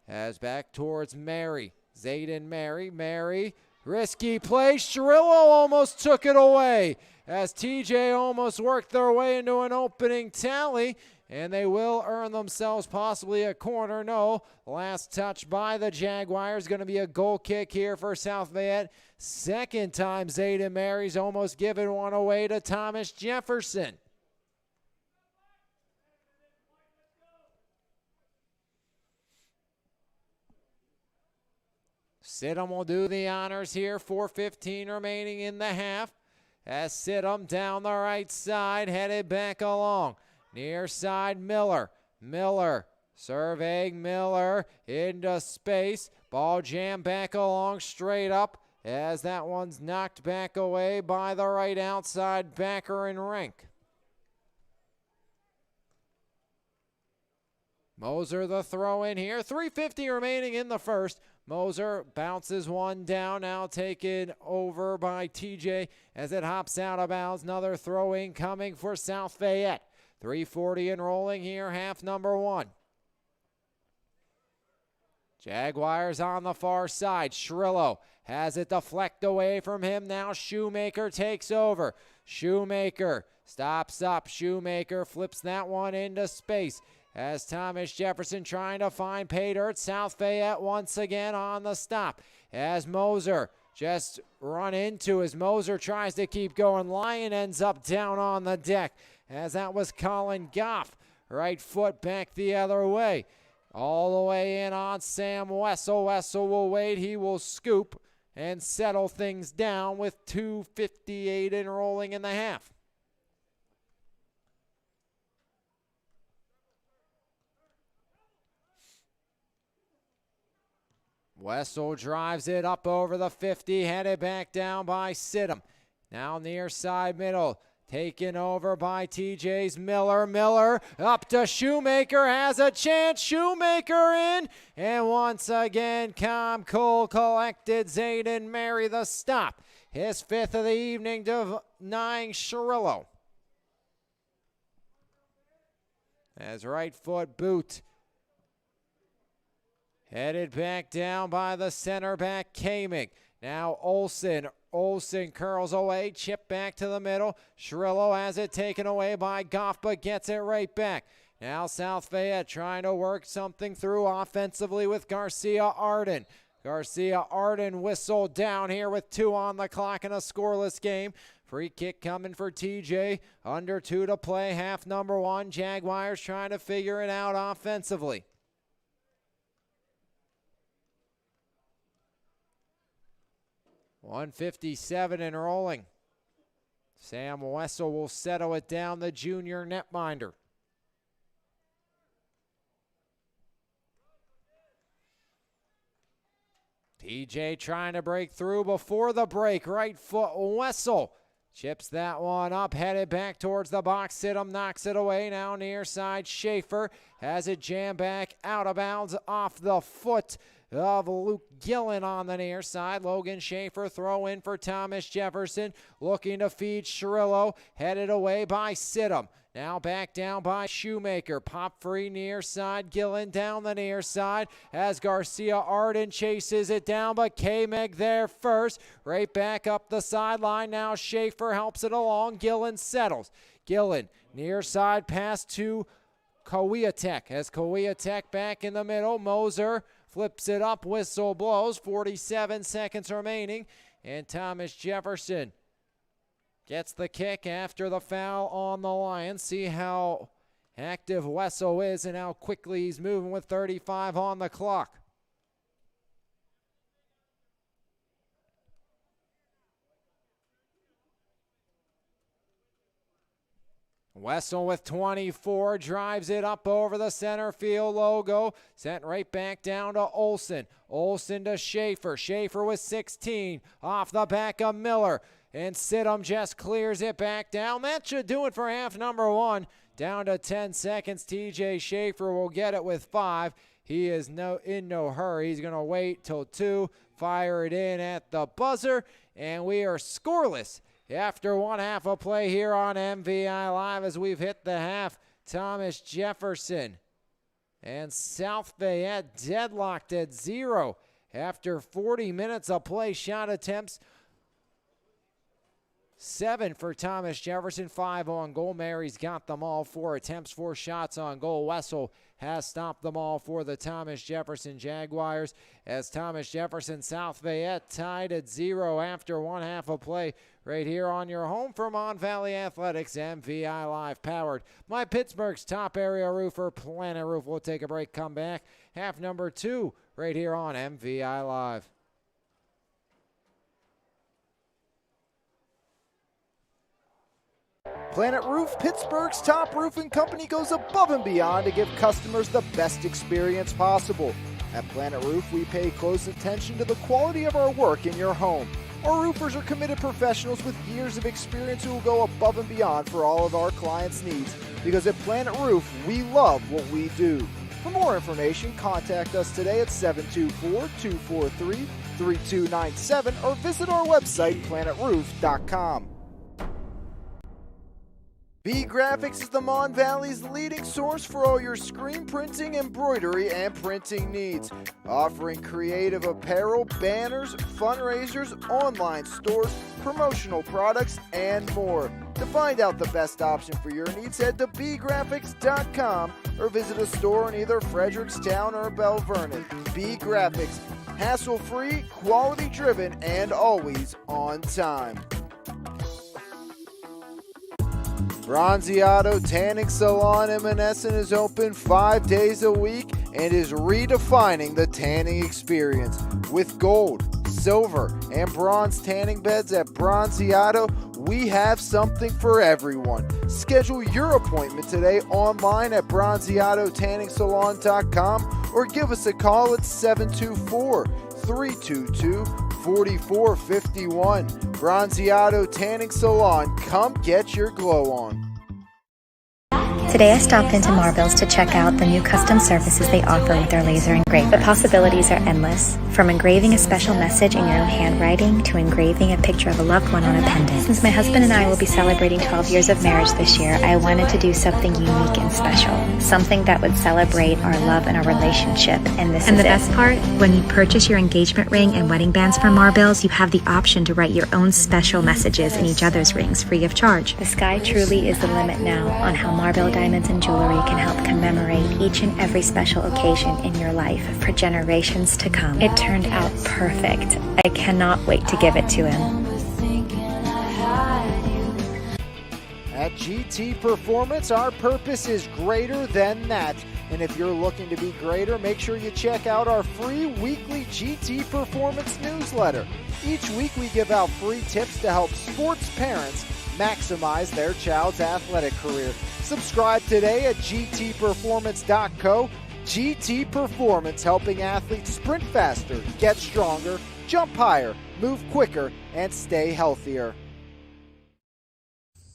as back towards Mary. Zayden Mary. Mary, risky play. Shrillo almost took it away as TJ almost worked their way into an opening tally, and they will earn themselves possibly a corner. No, last touch by the Jaguars. Going to be a goal kick here for South Fayette. Second time Zayden Mary's almost given one away to Thomas Jefferson. Sidham will do the honors here. 4:15 remaining in the half. As Sidham down the right side, headed back along. Near side, Miller. Miller surveying Miller into space. Ball jammed back along straight up as that one's knocked back away by the right outside backer in Rank. Moser the throw in here. 3:50 remaining in the first. Moser bounces one down, now taken over by TJ as it hops out of bounds. Another throw in coming for South Fayette. 3:40 and rolling here, half number one. Jaguars on the far side. Shrillo has it deflect away from him. Now Shoemaker takes over. Shoemaker stops up. Shoemaker flips that one into space as Thomas Jefferson trying to find pay dirt. South Fayette once again on the stop as Moser just run into as Moser tries to keep going. Lyon ends up down on the deck as that was Colin Goff. Right foot back the other way. All the way in on Sam Wessel. Wessel will wait. He will scoop and settle things down with 2:58 and rolling in the half. Wessel drives it up over the 50, headed back down by Sidham. Now near side middle. Taken over by TJ's Miller. Miller up to Shoemaker, has a chance. Shoemaker in. And once again, Cole collected. Zayden Mary the stop. His fifth of the evening, denying Shirillo. As right foot boot. Headed back down by the center back, Kaming. Now Olsen. Olsen curls away, chip back to the middle. Shrillo has it taken away by Goff, but gets it right back. Now South Fayette trying to work something through offensively with Garcia Arden. Garcia Arden whistled down here with 2 on the clock in a scoreless game. Free kick coming for TJ. Under 2 to play, half number one. Jaguars trying to figure it out offensively. .157 and rolling. Sam Wessel will settle it down, the junior netminder. TJ trying to break through before the break. Right foot, Wessel chips that one up, headed back towards the box. Sidham knocks it away. Now near side, Schaefer has it jammed back out of bounds off the foot of Luke Gillen on the near side. Logan Schaefer throw in for Thomas Jefferson, looking to feed Shirillo, headed away by Sidham. Now back down by Shoemaker. Pop free near side. Gillen down the near side as Garcia Arden chases it down, but K-Meg there first. Right back up the sideline. Now Schaefer helps it along. Gillen settles. Gillen near side pass to Kowiatek as Kowiatek back in the middle. Moser flips it up, whistle blows, 47 seconds remaining, and Thomas Jefferson gets the kick after the foul on the Lions. See how active Wessel is and how quickly he's moving with 35 on the clock. Wessel with 24, drives it up over the center field logo, sent right back down to Olsen. Olsen to Schaefer. Schaefer with 16, off the back of Miller. And Sidham just clears it back down. That should do it for half number one. Down to 10 seconds. TJ Schaefer will get it with 5. He is in no hurry. He's going to wait till 2, fire it in at the buzzer, and we are scoreless after one half of play here on MVI Live as we've hit the half. Thomas Jefferson and South Fayette deadlocked at 0 after 40 minutes of play. Shot attempts, 7 for Thomas Jefferson, 5 on goal. Mary's got them all. 4 attempts, 4 shots on goal. Wessel has stopped them all for the Thomas Jefferson Jaguars as Thomas Jefferson, South Fayette tied at 0 after one half of play right here on your home for Mon Valley Athletics. MVI Live powered by Pittsburgh's top area roofer, Planet Roof. We'll take a break, come back. Half number 2 right here on MVI Live. Planet Roof, Pittsburgh's top roofing company, goes above and beyond to give customers the best experience possible. At Planet Roof, we pay close attention to the quality of our work in your home. Our roofers are committed professionals with years of experience who will go above and beyond for all of our clients' needs. Because at Planet Roof, we love what we do. For more information, contact us today at 724-243-3297 or visit our website, planetroof.com. B Graphics is the Mon Valley's leading source for all your screen printing, embroidery, and printing needs. Offering creative apparel, banners, fundraisers, online stores, promotional products, and more. To find out the best option for your needs, head to bgraphics.com or visit a store in either Frederickstown or Belle Vernon. B Graphics, hassle-free, quality-driven, and always on time. Bronzeado Tanning Salon in Menneson is open 5 days a week and is redefining the tanning experience. With gold, silver, and bronze tanning beds at Bronzeado, we have something for everyone. Schedule your appointment today online at bronzeadotanningsalon.com or give us a call at 724-322-4451. Bronzeado Tanning Salon, come get your glow on. Today I stopped into Marville's to check out the new custom services they offer with their laser engraver. The possibilities are endless, from engraving a special message in your own handwriting to engraving a picture of a loved one on a pendant. Since my husband and I will be celebrating 12 years of marriage this year, I wanted to do something unique and special, something that would celebrate our love and our relationship, and the best part, when you purchase your engagement ring and wedding bands from Marville's, you have the option to write your own special messages in each other's rings free of charge. The sky truly is the limit now on how Marville diamonds and jewelry can help commemorate each and every special occasion in your life for generations to come. It turned out perfect. I cannot wait to give it to him. At GT Performance, our purpose is greater than that. And if you're looking to be greater, make sure you check out our free weekly GT Performance newsletter. Each week we give out free tips to help sports parents maximize their child's athletic career. Subscribe today at gtperformance.co. GT Performance, helping athletes sprint faster, get stronger, jump higher, move quicker, and stay healthier.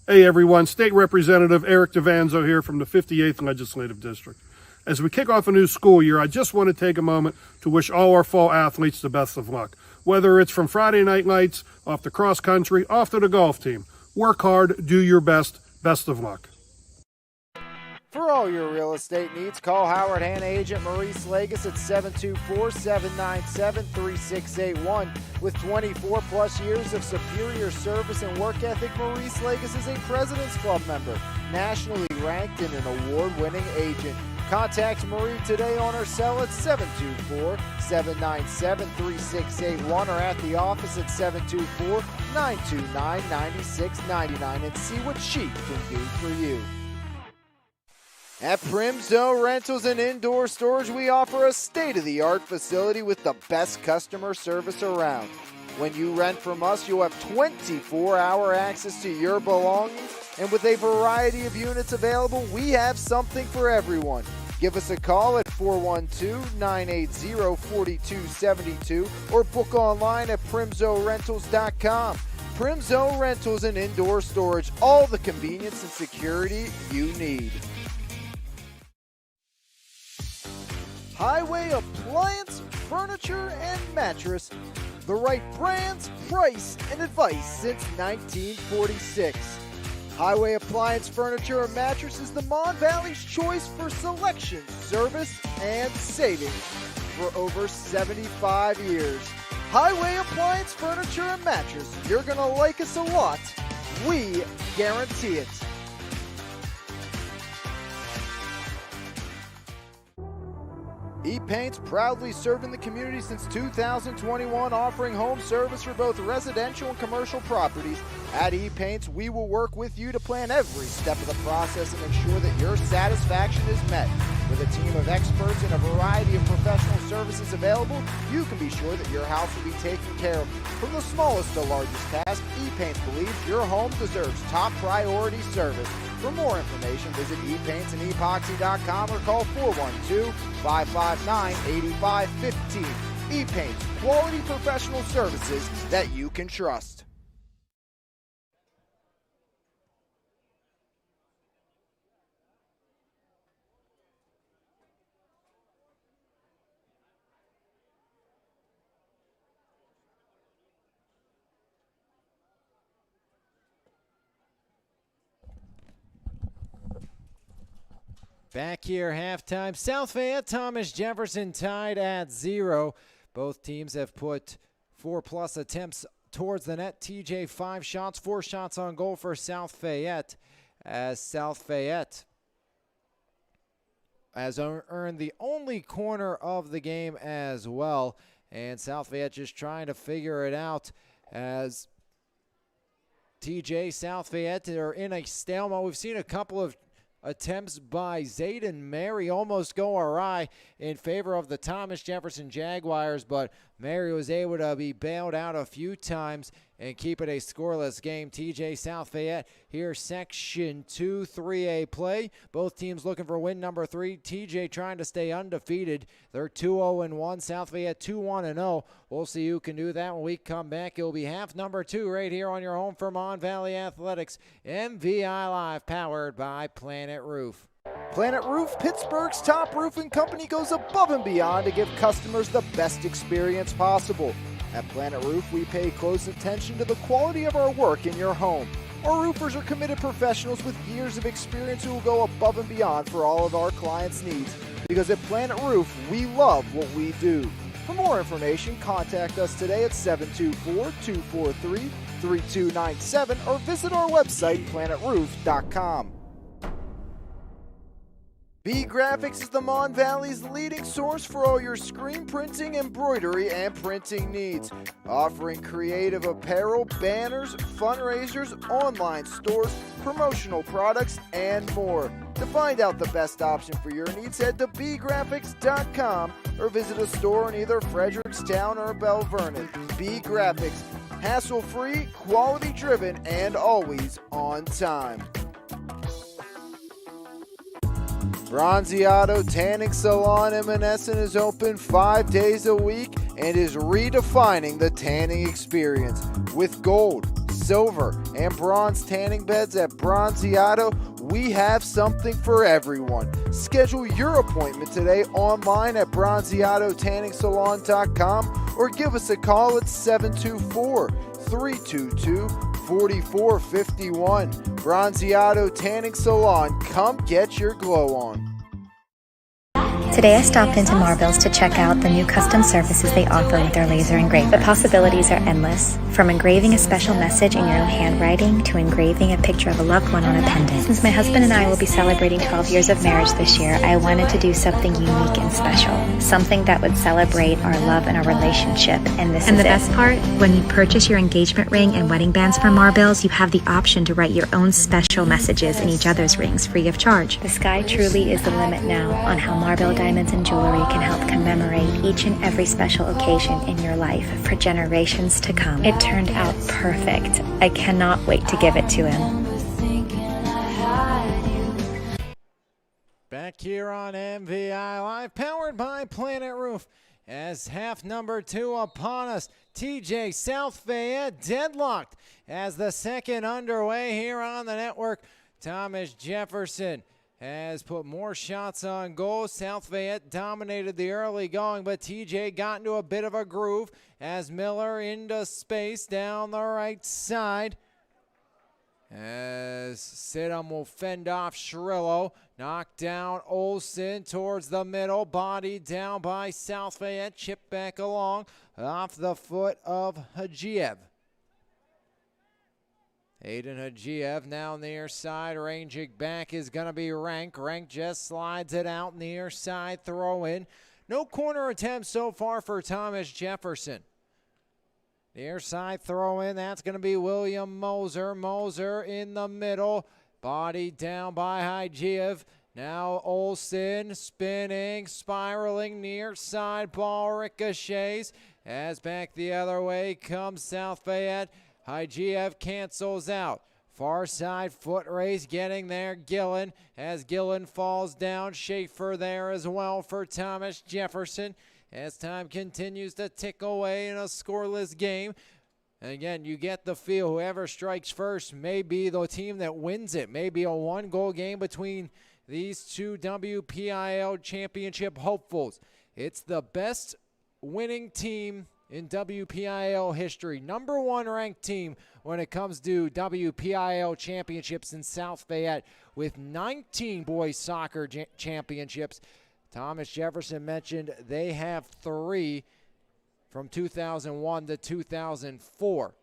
Hey everyone, State Representative Eric Devanzo here from the 58th Legislative District. As we kick off a new school year, I just want to take a moment to wish all our fall athletes the best of luck. Whether it's from Friday night lights, off the cross country, off to the golf team. Work hard, do your best. Best of luck. For all your real estate needs, call Howard Hanna agent Maurice Lagus at 724-797-3681. With 24 plus years of superior service and work ethic, Maurice Lagus is a President's Club member, nationally ranked and an award-winning agent. Contact Marie today on her cell at 724-797-3681 or at the office at 724-929-9699 and see what she can do for you. At Primzo Rentals and Indoor Storage, we offer a state-of-the-art facility with the best customer service around. When you rent from us, you'll have 24-hour access to your belongings, and with a variety of units available, we have something for everyone. Give us a call at 412-980-4272 or book online at primzorentals.com. Primzo Rentals and Indoor Storage, all the convenience and security you need. Highway Appliance, Furniture, and Mattress. The right brands, price, and advice since 1946. Highway Appliance, Furniture, and Mattress is the Mon Valley's choice for selection, service, and savings for over 75 years. Highway Appliance, Furniture, and Mattress. You're going to like us a lot. We guarantee it. E-Paint's proudly serving the community since 2021, offering home service for both residential and commercial properties. At E-Paint's, we will work with you to plan every step of the process and ensure that your satisfaction is met. With a team of experts and a variety of professional services available, you can be sure that your house will be taken care of. From the smallest to largest task, ePaints believes your home deserves top priority service. For more information, visit epaintsandepoxy.com or call 412-559-8515. ePaints, quality professional services that you can trust. Back here, halftime. South Fayette, Thomas Jefferson tied at 0. Both teams have put 4+ attempts towards the net. TJ 5 shots, 4 shots on goal for South Fayette, as South Fayette has earned the only corner of the game as well. And South Fayette just trying to figure it out as TJ, South Fayette are in a stalemate. We've seen a couple of attempts by Zayden Mary almost go awry in favor of the Thomas Jefferson Jaguars, but Mary was able to be bailed out a few times and keep it a scoreless game. TJ, South Fayette here, Section 2 3A play. Both teams looking for win number 3. TJ trying to stay undefeated. They're 2-0-1. South Fayette 2-1-0. We'll see who can do that when we come back. It will be half number 2 right here on your home for Mon Valley Athletics. MVI Live, powered by Planet Roof. Planet Roof, Pittsburgh's top roofing company, goes above and beyond to give customers the best experience possible. At Planet Roof, we pay close attention to the quality of our work in your home. Our roofers are committed professionals with years of experience who will go above and beyond for all of our clients' needs. Because at Planet Roof, we love what we do. For more information, contact us today at 724-243-3297 or visit our website, planetroof.com. B Graphics is the Mon Valley's leading source for all your screen printing, embroidery, and printing needs. Offering creative apparel, banners, fundraisers, online stores, promotional products, and more. To find out the best option for your needs, head to bgraphics.com or visit a store in either Frederickstown or Belle Vernon. B Graphics, hassle-free, quality-driven, and always on time. Bronziato Tanning Salon in Menneson is open 5 days a week and is redefining the tanning experience. With gold, silver, and bronze tanning beds at Bronziato, we have something for everyone. Schedule your appointment today online at bronziatotanningsalon.com or give us a call at 724-322-4451. Bronziato Tanning Salon, come get your glow on. Today I stopped into Marville's to check out the new custom services they offer with their laser engraving. The possibilities are endless, from engraving a special message in your own handwriting to engraving a picture of a loved one on a pendant. Since my husband and I will be celebrating 12 years of marriage this year, I wanted to do something unique and special, something that would celebrate our love and our relationship. And the best part, when you purchase your engagement ring and wedding bands from Marville's, you have the option to write your own special messages in each other's rings free of charge. The sky truly is the limit now on how Marville diamonds and jewelry can help commemorate each and every special occasion in your life for generations to come. It turned out perfect. I cannot wait to give it to him. Back here on MVI Live, powered by Planet Roof. As half number 2 upon us, TJ, South Fayette deadlocked as the second underway here on the network. Thomas Jefferson has put more shots on goal. South Fayette dominated the early going, but TJ got into a bit of a groove as Miller into space down the right side. As Sidham will fend off Shrillo. Knocked down Olsen towards the middle. Body down by South Fayette. Chip back along off the foot of Hajiev. Aiden Hajiev now near side, ranging back is going to be Rank. Rank just slides it out near side, throw in. No corner attempts so far for Thomas Jefferson. Near side throw in, that's going to be William Moser. Moser in the middle, body down by Hajiev Now Olsen spinning, spiraling near side, ball ricochets. As back the other way comes South Fayette. IGF cancels out. Far side foot race getting there. Gillen, as Gillen falls down. Schaefer there as well for Thomas Jefferson. As time continues to tick away in a scoreless game. And again, you get the feel whoever strikes first may be the team that wins it. Maybe a one-goal game between these two WPIL championship hopefuls. It's the best winning team in WPIL history. Number one ranked team when it comes to WPIL championships in South Fayette with 19 boys soccer championships. Thomas Jefferson mentioned they have 3 from 2001 to 2004.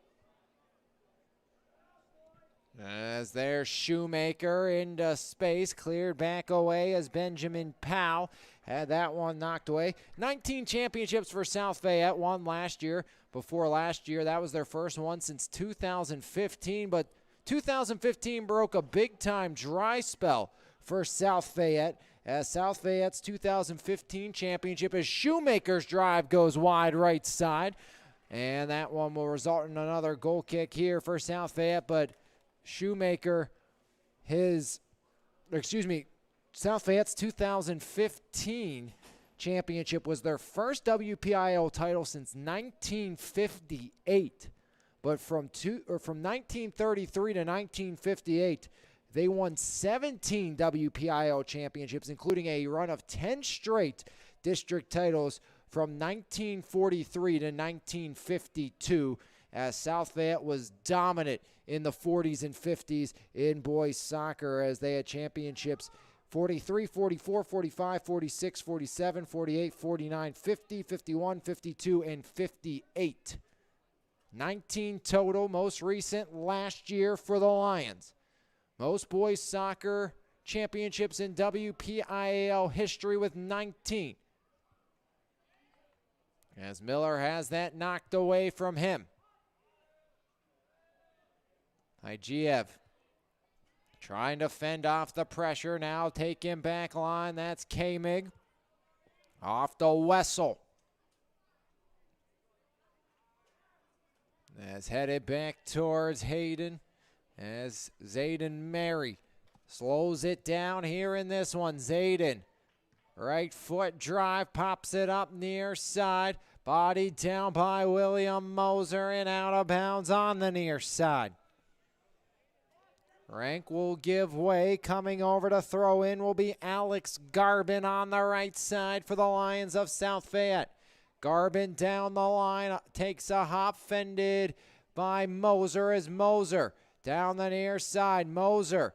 As their Shoemaker into space, cleared back away as Benjamin Powell had that one knocked away. 19 championships for South Fayette, won last year. Before last year, that was their first one since 2015, but 2015 broke a big-time dry spell for South Fayette, as South Fayette's 2015 championship as Shoemaker's drive goes wide right side, and that one will result in another goal kick here for South Fayette, but Shoemaker, South Fayette's 2015 championship was their first WPIL title since 1958. But from 1933 to 1958, they won 17 WPIL championships, including a run of 10 straight district titles from 1943 to 1952. As South Fayette was dominant in the 40s and 50s in boys soccer, as they had championships 43, 44, 45, 46, 47, 48, 49, 50, 51, 52, and 58. 19 total, most recent last year for the Lions. Most boys soccer championships in WPIAL history with 19. As Miller has that knocked away from him. IGF trying to fend off the pressure. Now taking back line. That's K-Mig. Off to Wessel. As headed back towards Hayden. As Zayden Mary slows it down here in this one. Zayden. Right foot drive. Pops it up near side. Bodied down by William Moser and out of bounds on the near side. Rank will give way. Coming over to throw in will be Alex Garbin on the right side for the Lions of South Fayette. Garbin down the line, takes a hop, fended by Moser as Moser down the near side. Moser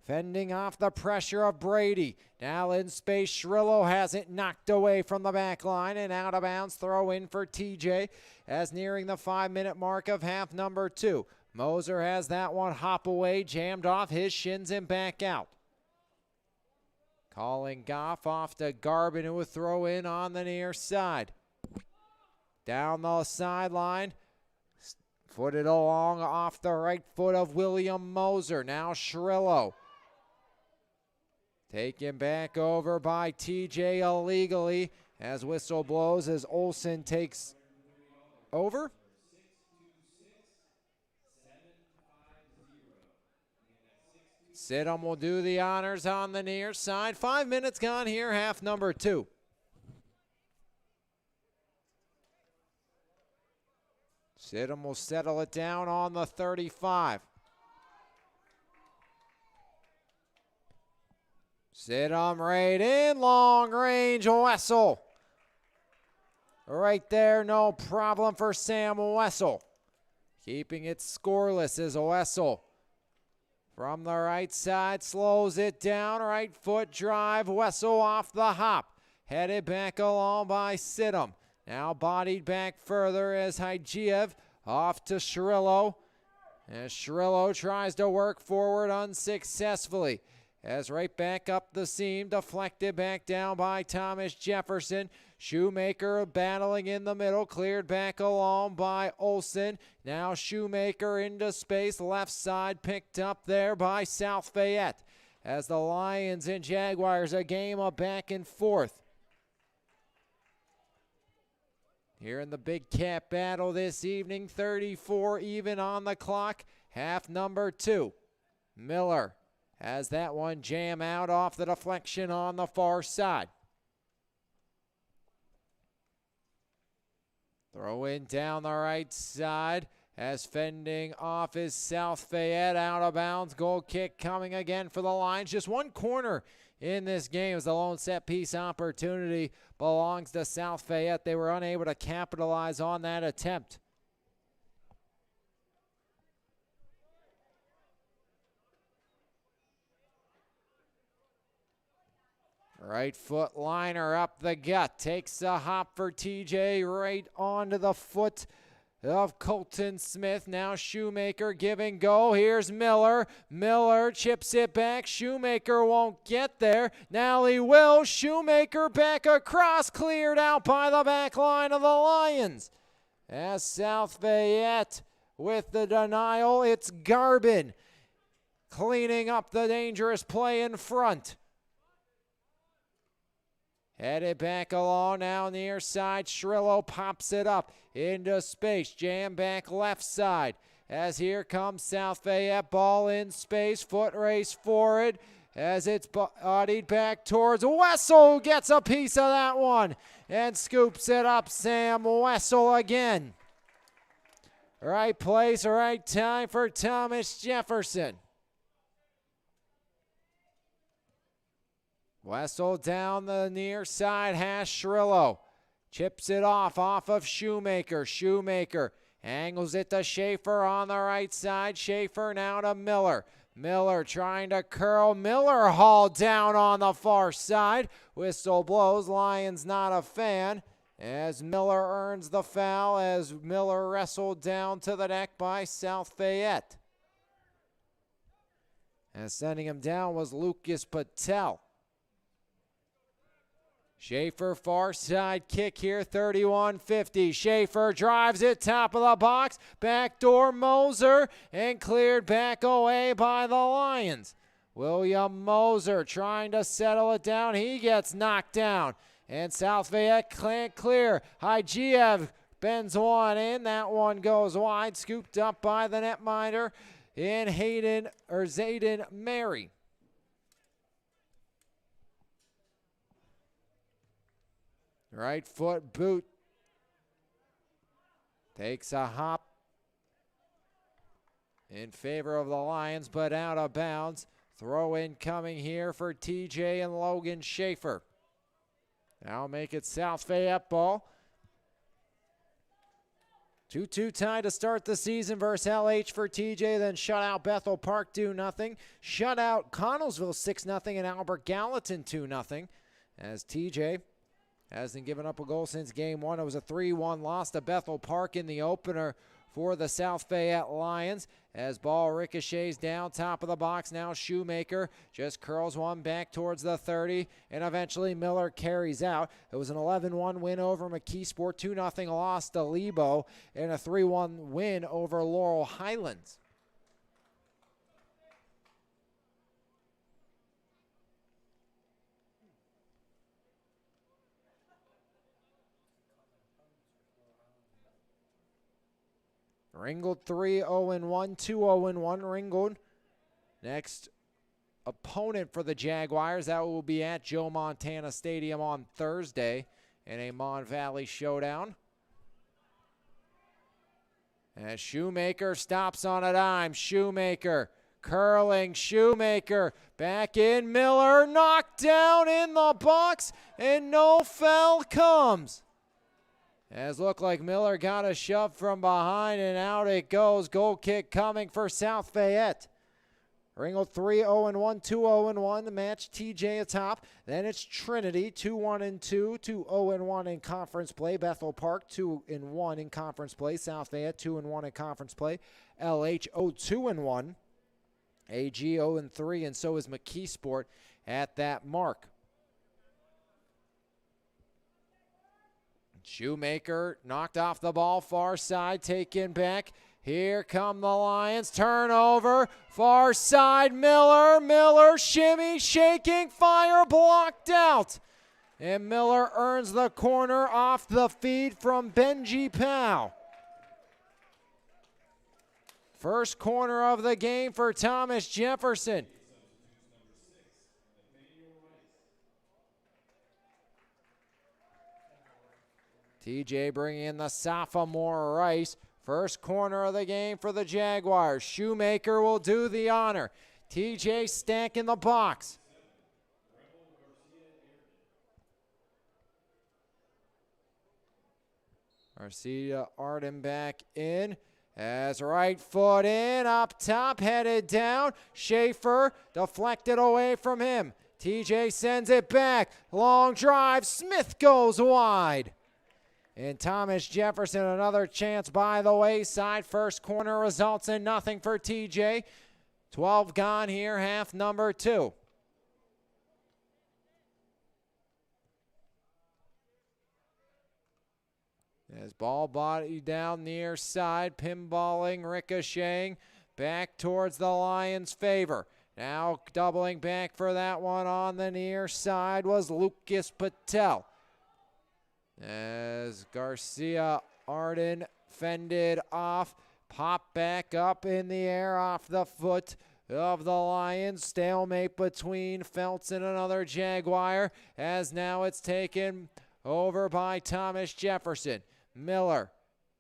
fending off the pressure of Brady. Now in space, Shrillo has it knocked away from the back line and out of bounds. Throw in for TJ as nearing the 5-minute mark of half number 2. Moser has that one hop away, jammed off his shins and back out. Calling Goff off to Garbin, who will throw in on the near side. Down the sideline, footed along off the right foot of William Moser. Now Shrillo. Taken back over by TJ illegally as whistle blows as Olsen takes over. Sidham will do the honors on the near side. 5 minutes gone here, half number 2. Sidham will settle it down on the 35. Sidham right in, long range, Wessel. Right there, no problem for Sam Wessel. Keeping it scoreless is Wessel. From the right side, slows it down, right foot drive, Wessel off the hop. Headed back along by Sidham. Now bodied back further as Hygiev off to Shrillo. As Shrillo tries to work forward unsuccessfully. As right back up the seam, deflected back down by Thomas Jefferson. Shoemaker battling in the middle, cleared back along by Olsen. Now Shoemaker into space, left side picked up there by South Fayette. as the Lions and Jaguars, a game of back and forth. Here in the big cat battle this evening, 34 even on the clock, half number 2. Miller has that one jam out off the deflection on the far side. Throw in down the right side as fending off is South Fayette, out of bounds. Goal kick coming again for the Lions. Just one corner in this game as the lone set piece opportunity belongs to South Fayette. They were unable to capitalize on that attempt. Right foot liner up the gut. Takes a hop for TJ right onto the foot of Colton Smith. Now Shoemaker giving go. Here's Miller. Miller chips it back. Shoemaker won't get there. Now he will. Shoemaker back across. Cleared out by the back line of the Lions. As South Fayette with the denial, it's Garbin cleaning up the dangerous play in front. Headed back along now near side. Shrillo pops it up into space. Jam back left side. As here comes South Fayette. Ball in space. Foot race forward. As it's bodied back towards Wessel. Gets a piece of that one. And scoops it up. Sam Wessel again. Right place, right time for Thomas Jefferson. Wessel down the near side has Shrillo. Chips it off of Shoemaker. Shoemaker angles it to Schaefer on the right side. Schaefer now to Miller. Miller trying to curl. Miller hauled down on the far side. Whistle blows. Lions not a fan as Miller earns the foul as Miller wrestled down to the neck by South Fayette. And sending him down was Lucas Patel. Schaefer far side kick here, 31-50. Schaefer drives it top of the box. Backdoor Moser and cleared back away by the Lions. William Moser trying to settle it down. He gets knocked down. And South Fayette can't clear. Hygiev bends one in. That one goes wide. Scooped up by the netminder in Zayden Mary. Right foot boot. Takes a hop in favor of the Lions, but out of bounds. Throw in coming here for TJ and Logan Schaefer. Now make it South Fayette ball. 2-2 tie to start the season versus LH for TJ, then shut out Bethel Park 2-0. Shut out Connellsville 6-0 and Albert Gallatin 2-0 as TJ hasn't given up a goal since game one. It was a 3-1 loss to Bethel Park in the opener for the South Fayette Lions. As ball ricochets down top of the box. Now Shoemaker just curls one back towards the 30. And eventually Miller carries out. It was an 11-1 win over McKeesport. 2-0 loss to Lebo. And a 3-1 win over Laurel Highlands. Ringgold 3-0-1, 2-0-1. Ringgold, next opponent for the Jaguars. That will be at Joe Montana Stadium on Thursday in a Mon Valley showdown. As Shoemaker stops on a dime. Shoemaker curling. Shoemaker back in. Miller knocked down in the box and no foul comes. As looked like Miller got a shove from behind and out it goes. Goal kick coming for South Fayette. Ringgold 3-0-1, 2-0-1. The match TJ atop. Then it's Trinity 2-1-2, 2-0-1 in conference play. Bethel Park 2-1 in conference play. South Fayette 2-1 in conference play. LH 0-2-1. AG 0-3, and so is McKeesport at that mark. Shoemaker knocked off the ball, far side, taken back. Here come the Lions. Turnover. Far side. Miller. Shimmy. Shaking. Fire. Blocked out. And Miller earns the corner off the feed from Benji Powell. First corner of the game for Thomas Jefferson. TJ bringing in the sophomore Rice. First corner of the game for the Jaguars. Shoemaker will do the honor. TJ stacking the box. Garcia Arden back in. As right foot in, up top, headed down. Schaefer deflected away from him. TJ sends it back. Long drive. Smith goes wide. And Thomas Jefferson, another chance by the wayside. First corner results in nothing for TJ. 12 gone here, half number 2. As ball body down near side, pinballing, ricocheting, back towards the Lions' favor. Now doubling back for that one on the near side was Lucas Patel. As Garcia Arden fended off, pop back up in the air off the foot of the Lions. Stalemate between Feltz and another Jaguar, as now it's taken over by Thomas Jefferson. Miller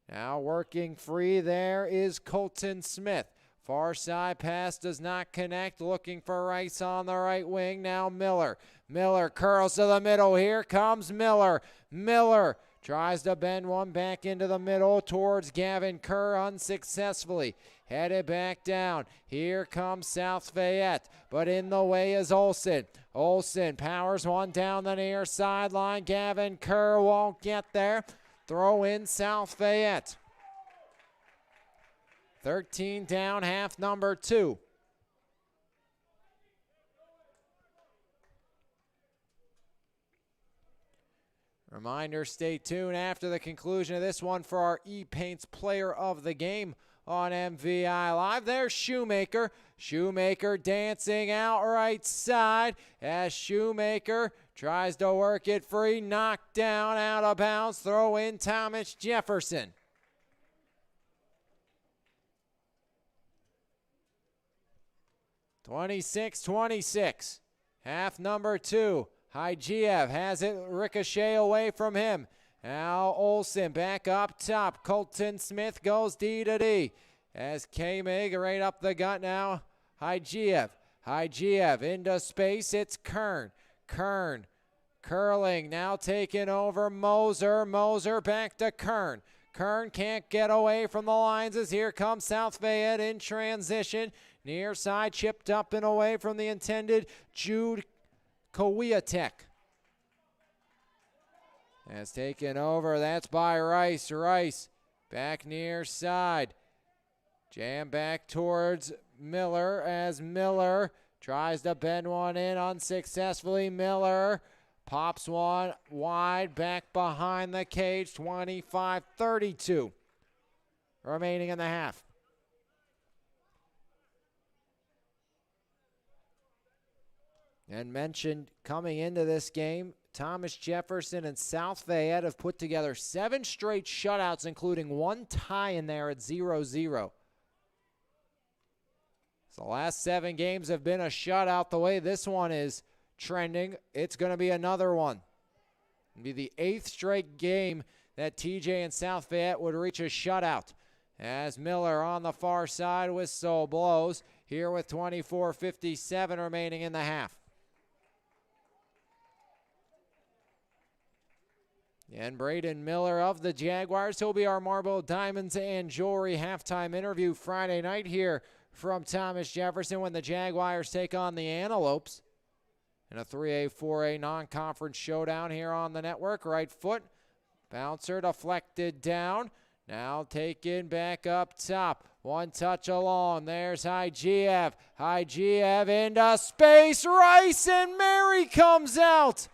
now working free. There is Colton Smith. Far side pass does not connect. Looking for Rice on the right wing. Now Miller. Miller curls to the middle. Here comes Miller. Miller tries to bend one back into the middle towards Gavin Kerr unsuccessfully. Headed back down. Here comes South Fayette, but in the way is Olsen. Olsen powers one down the near sideline. Gavin Kerr won't get there. Throw in South Fayette. 13 down, half number 2. Reminder, stay tuned after the conclusion of this one for our ePaints Player of the Game on MVI Live. There's Shoemaker. Shoemaker dancing out right side as Shoemaker tries to work it free. Knocked down, out of bounds. Throw in Thomas Jefferson. (26-26). Half number 2. Hygiev has it ricochet away from him. Now Olsen back up top. Colton Smith goes D to D. As K-Mig right up the gut now. Hygiev into space. It's Kern. Kern curling. Now taking over Moser. Moser back to Kern. Kern can't get away from the lines as here comes South Fayette in transition. Near side chipped up and away from the intended Jude Kowiatek. Has taken over. That's by Rice. Rice back near side. Jam back towards Miller as Miller tries to bend one in unsuccessfully. Miller pops one wide back behind the cage. 25-32 remaining in the half. And mentioned coming into this game, Thomas Jefferson and South Fayette have put together 7 straight shutouts, including one tie in there at 0-0. So the last 7 games have been a shutout. The way this one is trending, it's going to be another one. It'll be the 8th straight game that TJ and South Fayette would reach a shutout. As Miller on the far side, whistle blows here with 24:57 remaining in the half. And Braden Miller of the Jaguars, he'll be our Marble Diamonds and Jewelry halftime interview Friday night here from Thomas Jefferson when the Jaguars take on the Antelopes in a 3A, 4A non-conference showdown here on the network. Right foot, bouncer deflected down. Now taken back up top. One touch along. There's Hygiev. Hygiev into space. Rice and Mary comes out.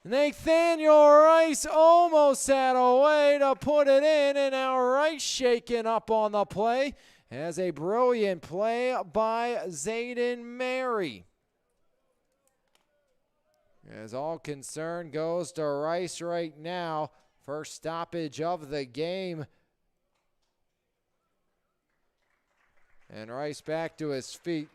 Nathaniel Rice almost had a way to put it in, and now Rice shaking up on the play as a brilliant play by Zayden Mary. As all concern goes to Rice right now. First stoppage of the game. And Rice back to his feet.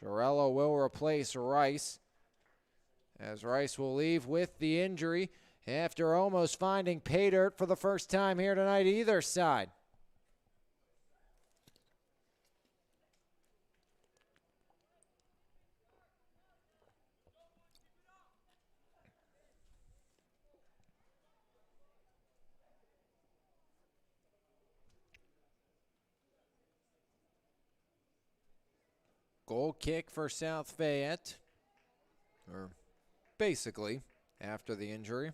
Chiarello will replace Rice, as Rice will leave with the injury after almost finding pay dirt for the first time here tonight, either side. Goal kick for South Fayette, or basically after the injury.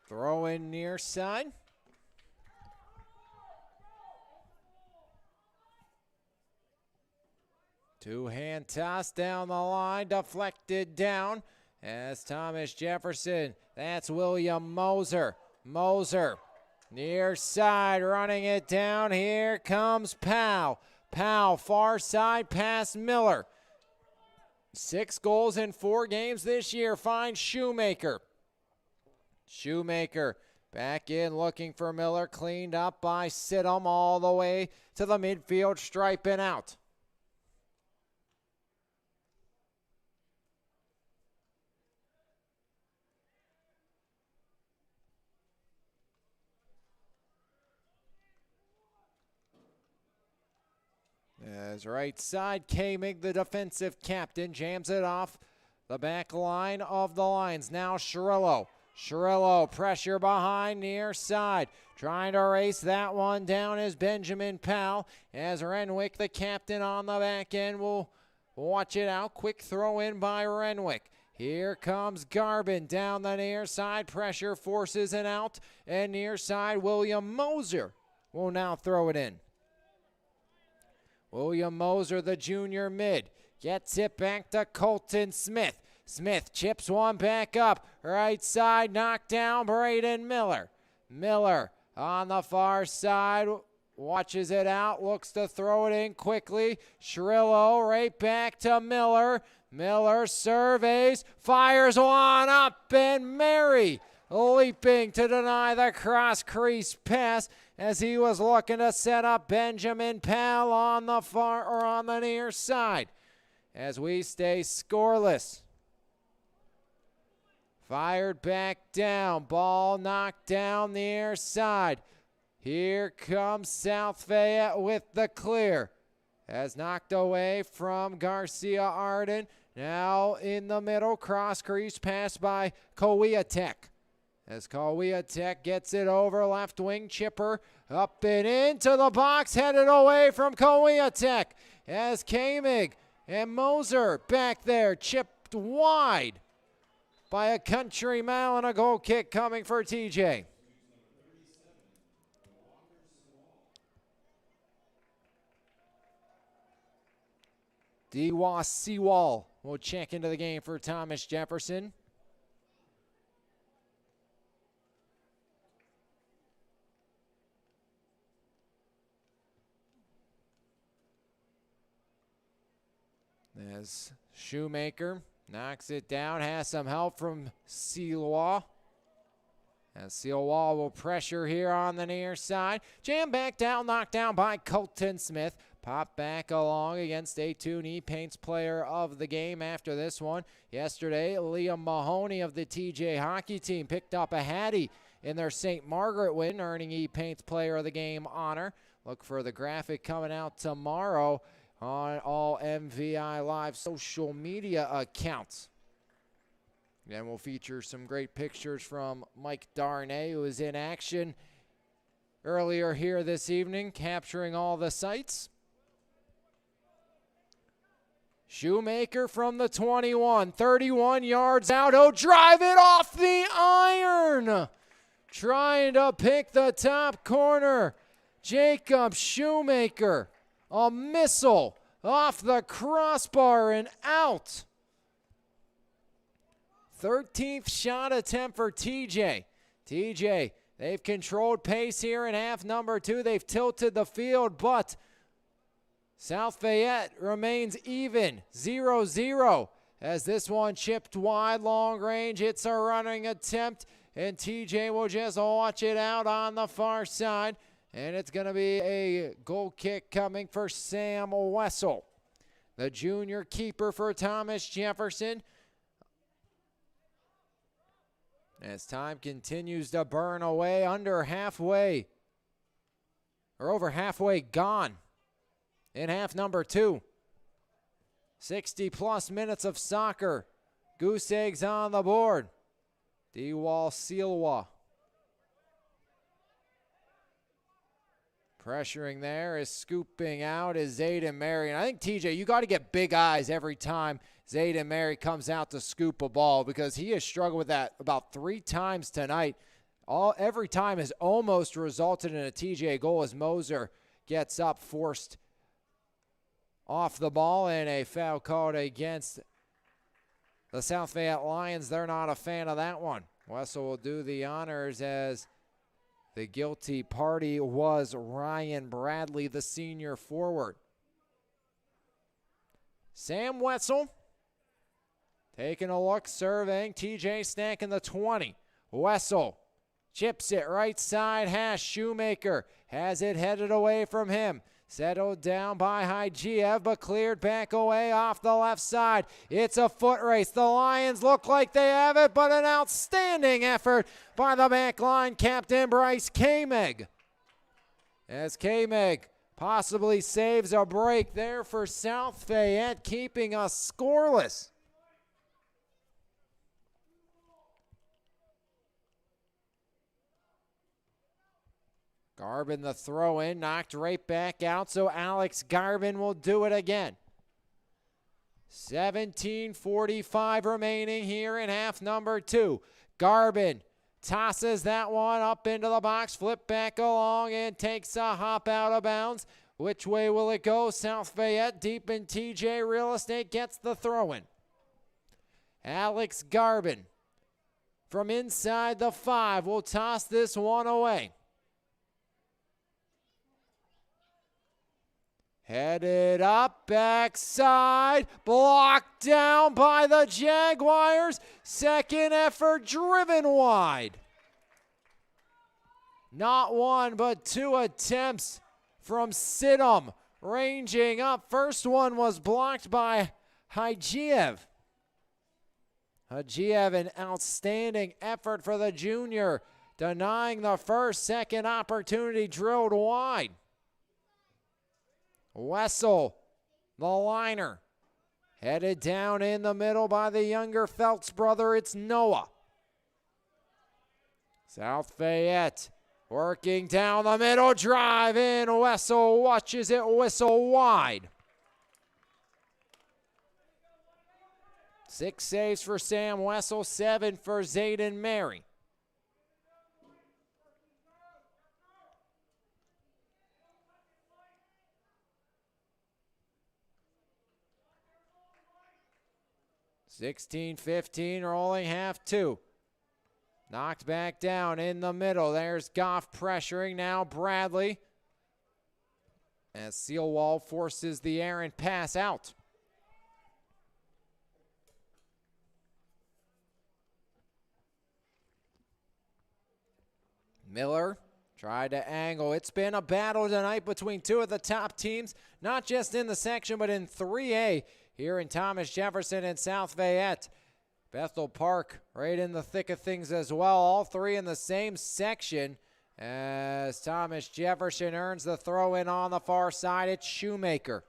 Throw in near side. Two-hand toss down the line, deflected down as Thomas Jefferson. That's William Moser. Moser, near side, running it down. Here comes Powell. Powell, far side, past Miller. 6 goals in 4 games this year. Finds Shoemaker. Shoemaker back in, looking for Miller. Cleaned up by Sidham all the way to the midfield stripe and out. As right side, Kamig, the defensive captain, jams it off the back line of the lines. Now Chiarello. Chiarello, pressure behind, near side. Trying to race that one down is Benjamin Powell. As Renwick, the captain on the back end, will watch it out. Quick throw in by Renwick. Here comes Garbin down the near side. Pressure forces it out. And near side, William Moser will now throw it in. William Moser, the junior mid, gets it back to Colton Smith. Smith chips one back up. Right side, knocked down, Braden Miller. Miller on the far side, watches it out, looks to throw it in quickly. Chiarello right back to Miller. Miller surveys, fires one up, and Mary leaping to deny the cross crease pass as he was looking to set up Benjamin Powell on the far or on the near side. As we stay scoreless. Fired back down, ball knocked down the near side. Here comes South Fayette with the clear. As knocked away from Garcia Arden. Now in the middle, cross crease pass by Kowiatek. As Kowiatek gets it over, left wing chipper up and into the box, headed away from Kowiatek. As Kamig and Moser back there, chipped wide by a country mile, and a goal kick coming for TJ. Dewa Sewall will check into the game for Thomas Jefferson. As Shoemaker knocks it down, has some help from Silois. As Silois will pressure here on the near side. Jam back down, knocked down by Colton Smith. Pop back along against a Toonie Paints player of the game after this one. Yesterday, Liam Mahoney of the TJ hockey team picked up a Hattie in their St. Margaret win, earning E-Paints player of the game honor. Look for the graphic coming out tomorrow on all MVI Live social media accounts. And we'll feature some great pictures from Mike Darnay, who was in action earlier here this evening, capturing all the sights. Shoemaker from the 21, 31 yards out. Oh, drive it off the iron. Trying to pick the top corner. Jacob Shoemaker, a missile off the crossbar and out. 13th shot attempt for TJ. TJ, they've controlled pace here in half number 2. They've tilted the field, but South Fayette remains even, 0-0. As this one chipped wide, long range. It's a running attempt, and TJ will just watch it out on the far side. And it's going to be a goal kick coming for Sam Wessel, the junior keeper for Thomas Jefferson. As time continues to burn away, under halfway, or over halfway gone in half number 2. 60-plus minutes of soccer. Goose eggs on the board. Dewal Silwa. Pressuring there, is scooping out is Zayden Mary. And I think, TJ, you got to get big eyes every time Zayden Mary comes out to scoop a ball, because he has struggled with that about 3 times tonight. Every time has almost resulted in a TJ goal as Moser gets up, forced off the ball, and a foul called against the South Fayette Lions. They're not a fan of that one. Wessel will do the honors, as the guilty party was Ryan Bradley, the senior forward. Sam Wessel taking a look, surveying. TJ stacking the 20. Wessel chips it right side hash. Shoemaker has it headed away from him. Settled down by Hygiev, but cleared back away off the left side. It's a foot race. The Lions look like they have it, but an outstanding effort by the back line captain Bryce Kameg. As Kameg possibly saves a break there for South Fayette, keeping us scoreless. Garbin the throw in, knocked right back out, so Alex Garbin will do it again. 17:45 remaining here in half number 2. Garbin tosses that one up into the box, flip back along, and takes a hop out of bounds. Which way will it go? South Fayette deep in TJ real estate, gets the throw in. Alex Garbin from inside the 5 will toss this one away. Headed up, backside, blocked down by the Jaguars. Second effort driven wide. Not one, but 2 attempts from Sidham, ranging up. First one was blocked by Hygiev. Hygiev, an outstanding effort for the junior, denying the first. Second opportunity drilled wide. Wessel, the liner, headed down in the middle by the younger Feltz brother. It's Noah. South Fayette working down the middle, drive in. Wessel watches it whistle wide. 6 saves for Sam Wessel, 7 for Zayden Mary. (16-15) rolling half 2. Knocked back down in the middle. There's Goff pressuring now. Bradley. As Sealwall forces the errant pass out. Miller tried to angle. It's been a battle tonight between 2 of the top teams, not just in the section, but in 3A. Here in Thomas Jefferson and South Fayette. Bethel Park right in the thick of things as well. All 3 in the same section as Thomas Jefferson earns the throw in on the far side. It's Shoemaker.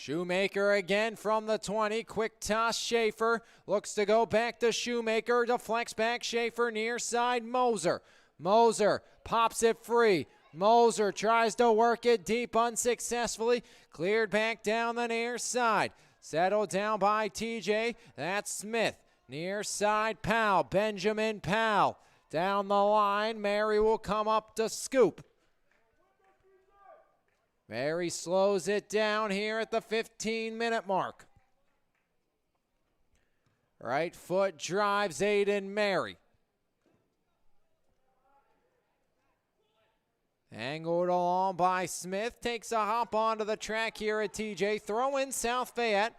Shoemaker again from the 20. Quick toss, Schaefer. Looks to go back to Shoemaker. Deflects back, Schaefer near side, Moser. Moser pops it free. Moser tries to work it deep unsuccessfully. Cleared back down the near side. Settled down by TJ. That's Smith. Near side, Powell. Benjamin Powell. Down the line, Mary will come up to scoop. Mary slows it down here at the 15-minute mark. Right foot drives Aiden Mary. Angled along by Smith. Takes a hop onto the track here at TJ. Throw in South Fayette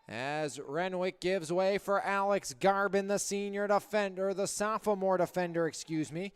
as Renwick gives way for Alex Garbin, the senior defender, the sophomore defender, excuse me.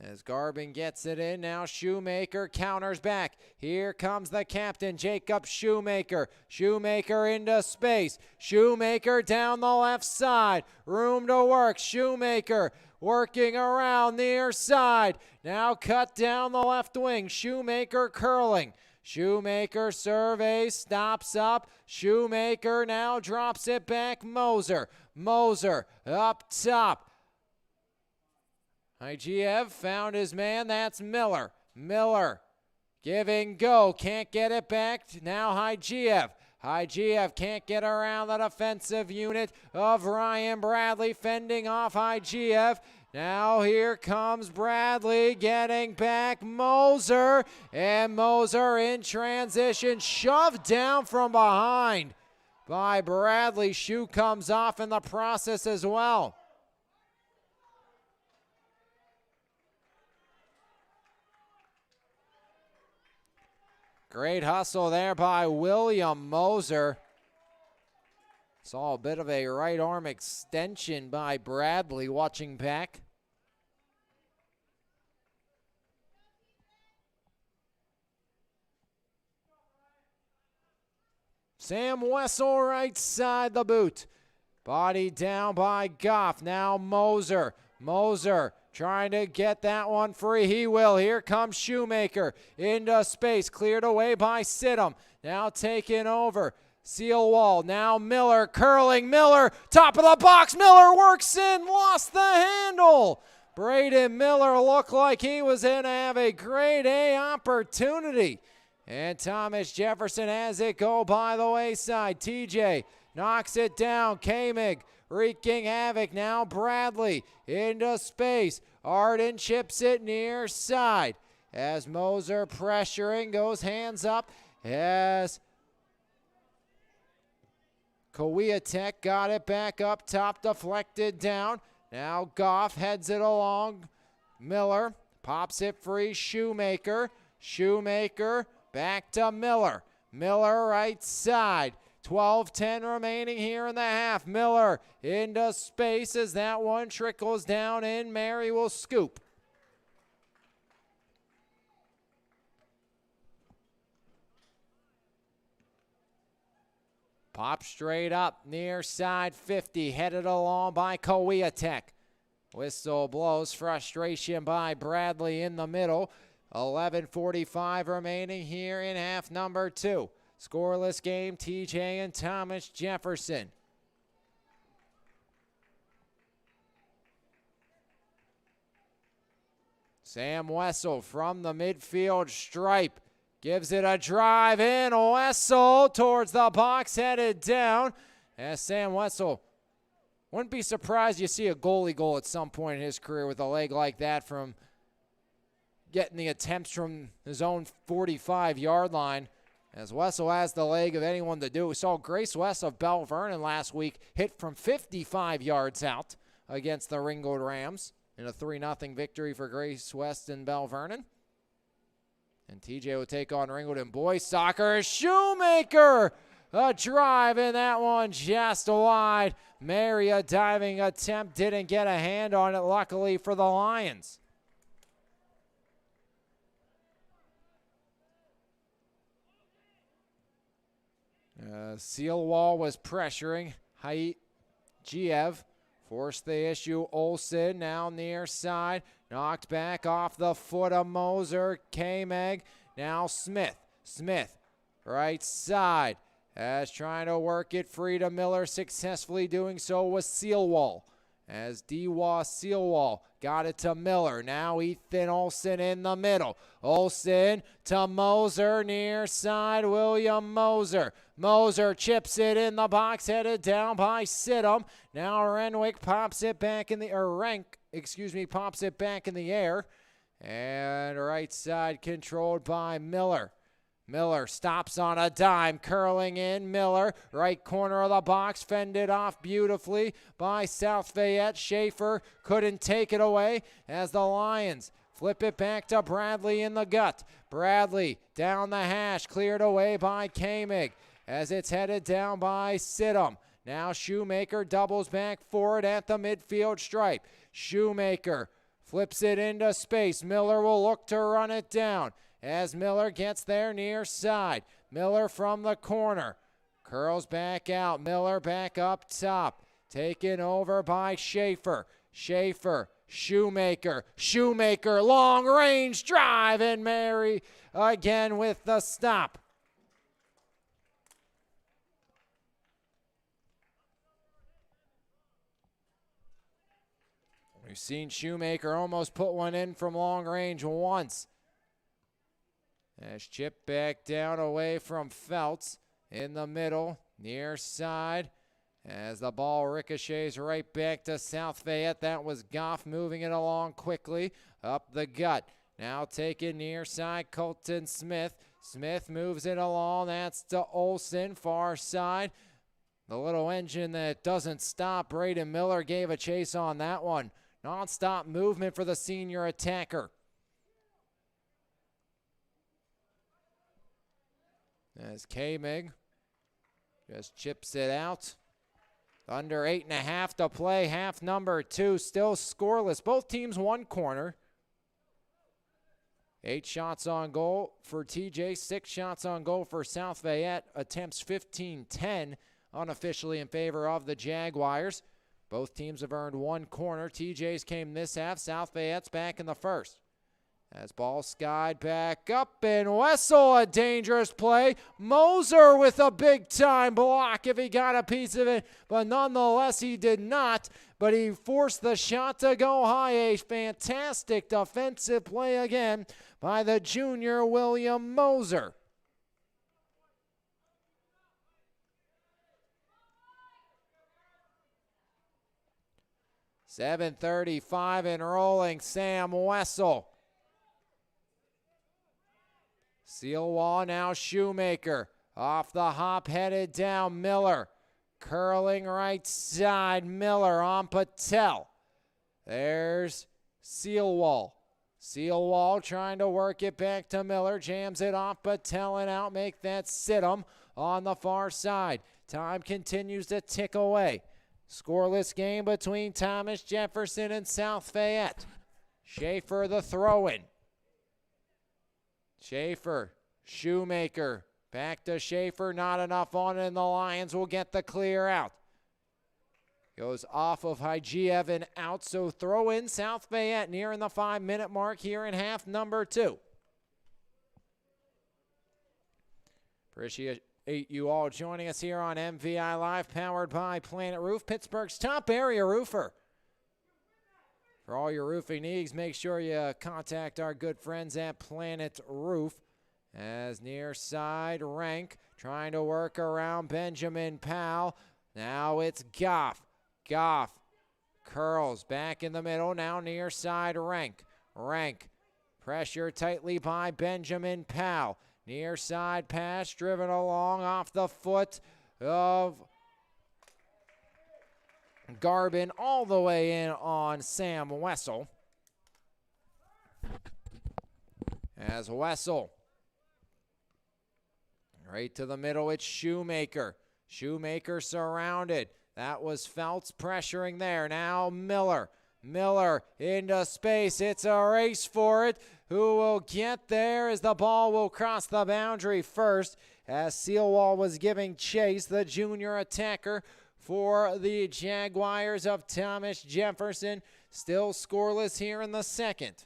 As Garbin gets it in, now Shoemaker counters back. Here comes the captain, Jacob Shoemaker. Shoemaker into space. Shoemaker down the left side. Room to work. Shoemaker working around near side. Now cut down the left wing. Shoemaker curling. Shoemaker surveys, stops up. Shoemaker now drops it back. Moser. Moser up top. IGF found his man. That's Miller. Miller giving go. Can't get it back. Now IGF. IGF can't get around the defensive unit of Ryan Bradley fending off IGF. Now here comes Bradley getting back Moser. And Moser in transition. Shoved down from behind by Bradley. Shoe comes off in the process as well. Great hustle there by William Moser. Saw a bit of a right arm extension by Bradley watching back. Sam Wessel right side the boot. Body down by Goff. Now Moser. Moser trying to get that one free. He will. Here comes Shoemaker into space. Cleared away by Sidham. Now taken over. Seal wall. Now Miller curling. Miller top of the box. Miller works in. Lost the handle. Braden Miller looked like he was going to have a grade A opportunity. And Thomas Jefferson has it go by the wayside. TJ knocks it down. Kamig wreaking havoc. Now Bradley into space. Arden chips it near side. As Moser pressuring, goes hands up. As Kowiatek got it back up top, deflected down. Now Goff heads it along. Miller pops it free. Shoemaker. Shoemaker back to Miller. Miller right side. 12-10 remaining here in the half. Miller into space as that one trickles down in. Mary will scoop. Pop straight up near side 50. Headed along by Kowiatek. Whistle blows. Frustration by Bradley in the middle. 11:45 remaining here in half number 2. Scoreless game, TJ and Thomas Jefferson. Sam Wessel from the midfield stripe. Gives it a drive in. Wessel towards the box, headed down. As Sam Wessel, wouldn't be surprised you see a goalie goal at some point in his career with a leg like that from getting the attempts from his own 45-yard line. As Wessel has the leg of anyone to do. We saw Grace West of Bell Vernon last week hit from 55 yards out against the Ringgold Rams in a 3-0 victory for Grace West and Bell Vernon. And TJ will take on Ringgold in boys soccer. Shoemaker, a drive in that one just wide. Mary, a diving attempt, didn't get a hand on it, luckily for the Lions. Seal wall was pressuring. Haidt Giev forced the issue. Olsen now near side. Knocked back off the foot of Moser. Kameg. Now Smith. Smith right side. As trying to work it free to Miller, successfully doing so was Sealwall. As D-Waw Sealwall got it to Miller. Now Ethan Olson in the middle. Olson to Moser, near side, William Moser. Moser chips it in the box, headed down by Sidham. Now Renwick pops it back in the, pops it back in the air. And right side controlled by Miller. Miller stops on a dime, curling in. Miller, right corner of the box, fended off beautifully by South Fayette. Schaefer couldn't take it away as the Lions flip it back to Bradley in the gut. Bradley down the hash, cleared away by Kamig as it's headed down by Sidham. Now Shoemaker doubles back forward at the midfield stripe. Shoemaker flips it into space. Miller will look to run it down. As Miller gets there near side. Miller from the corner. Curls back out. Miller back up top. Taken over by Schaefer. Schaefer, Shoemaker. Shoemaker, long range drive, and Mary again with the stop. We've seen Shoemaker almost put one in from long range once. As chip back down away from Feltz in the middle, near side. As the ball ricochets right back to South Fayette. That was Goff moving it along quickly up the gut. Now taken near side, Colton Smith. Smith moves it along. That's to Olson, far side. The little engine that doesn't stop. Braden Miller gave a chase on that one. Non-stop movement for the senior attacker. As Kamig just chips it out. Under 8.5 to play, half number 2, still scoreless. Both teams one corner. 8 shots on goal for TJ, 6 shots on goal for South Fayette. Attempts 15-10 unofficially in favor of the Jaguars. Both teams have earned one corner. TJ's came this half. South Fayette's back in the first. As ball skied back up, and Wessel, a dangerous play. Moser with a big-time block if he got a piece of it, but nonetheless he did not. But he forced the shot to go high. A fantastic defensive play again by the junior William Moser. .735 and rolling, Sam Wessel. Sealwall now Shoemaker. Off the hop, headed down Miller. Curling right side, Miller on Patel. There's Sealwall. Sealwall trying to work it back to Miller. Jams it off Patel and out. Make that Sidham on the far side. Time continues to tick away. Scoreless game between Thomas Jefferson and South Fayette. Schaefer the throw-in. Schaefer, Shoemaker, back to Schaefer, not enough on it, and the Lions will get the clear out. Goes off of Hygiev and out, so throw in South Fayette nearing the 5-minute mark here in half number 2. Appreciate you all joining us here on MVI Live, powered by Planet Roof, Pittsburgh's top area roofer. For all your roofing needs, make sure you contact our good friends at Planet Roof. As near side, Rank trying to work around Benjamin Powell. Now it's Goff. Goff curls back in the middle. Now near side, Rank. Rank pressure tightly by Benjamin Powell. Near side pass driven along off the foot of Garbin all the way in on Sam Wessel. As Wessel right to the middle, it's Shoemaker. Shoemaker surrounded. That was Feltz pressuring there. Now Miller. Miller into space. It's a race for it. Who will get there as the ball will cross the boundary first, as Sealwall was giving chase, the junior attacker for the Jaguars of Thomas Jefferson. Still scoreless here in the second.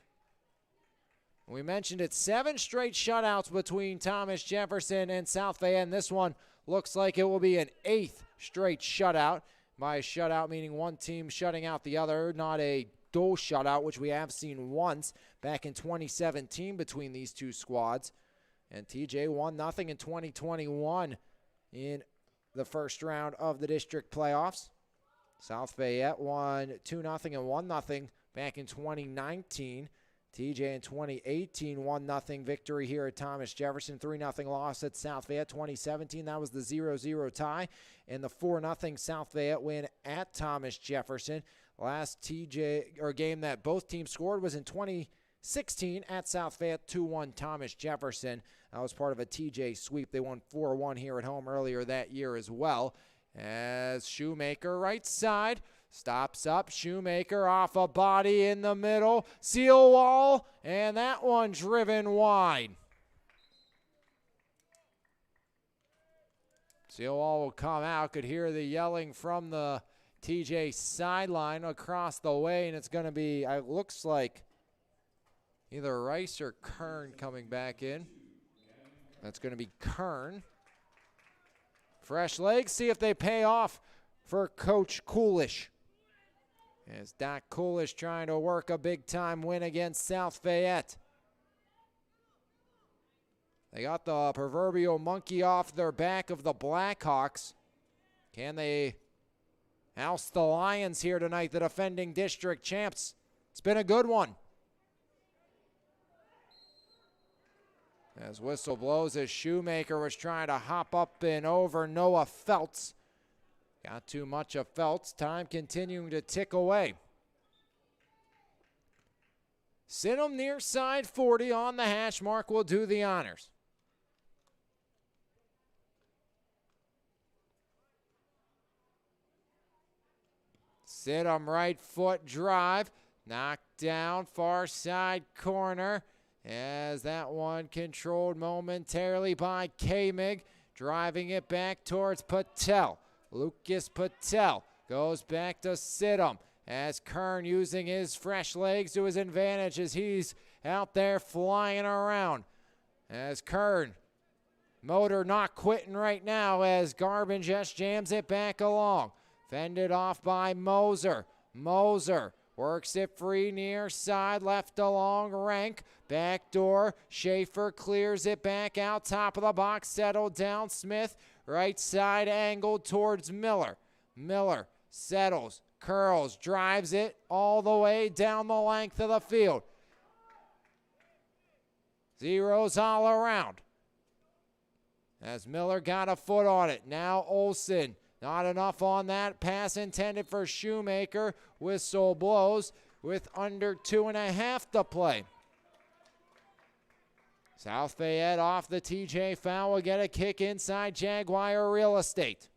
We mentioned it, 7 straight shutouts between Thomas Jefferson and South Fayette, and this one looks like it will be an 8th straight shutout. By shutout, meaning one team shutting out the other, not a dual shutout, which we have seen once back in 2017 between these two squads. And TJ won nothing in 2021 in the first round of the district playoffs. South Fayette won 2-0 and 1-0 back in 2019. TJ in 2018 1-0 victory here at Thomas Jefferson. 3-0 loss at South Fayette. 2017, that was the 0-0 tie. And the 4-0 South Fayette win at Thomas Jefferson. Last game that both teams scored was in 2016 at South Fayette. 2-1 Thomas Jefferson. That was part of a TJ sweep. They won 4-1 here at home earlier that year as well. As Shoemaker right side. Stops up, Shoemaker off a body in the middle, seal wall, and that one driven wide. Seal wall will come out, could hear the yelling from the TJ sideline across the way, and it's going to be, it looks like, either Rice or Kern coming back in. That's going to be Kern. Fresh legs, see if they pay off for Coach Coolish. As Doc Coolish trying to work a big-time win against South Fayette. They got the proverbial monkey off their back of the Blackhawks. Can they oust the Lions here tonight, the defending district champs? It's been a good one. As whistle blows, as Shoemaker was trying to hop up and over Noah Feltz. Got too much of Feltz. Time continuing to tick away. Sidham near side 40 on the hash mark will do the honors. Sidham right foot drive. Knocked down far side corner. As that one controlled momentarily by Kamig. Driving it back towards Patel. Lucas Patel goes back to Sidham as Kern using his fresh legs to his advantage as he's out there flying around. As Kern, motor not quitting right now as Garbin just jams it back along. Fended off by Moser. Moser works it free near side, left along Rank. Back door, Schaefer clears it back out, top of the box, settled down Smith. Right side angled towards Miller. Miller settles, curls, drives it all the way down the length of the field. Zeros all around. As Miller got a foot on it. Now Olsen. Not enough on that. Pass intended for Shoemaker. Whistle blows with under 2.5 to play. South Fayette off the TJ foul will get a kick inside Jaguar real estate.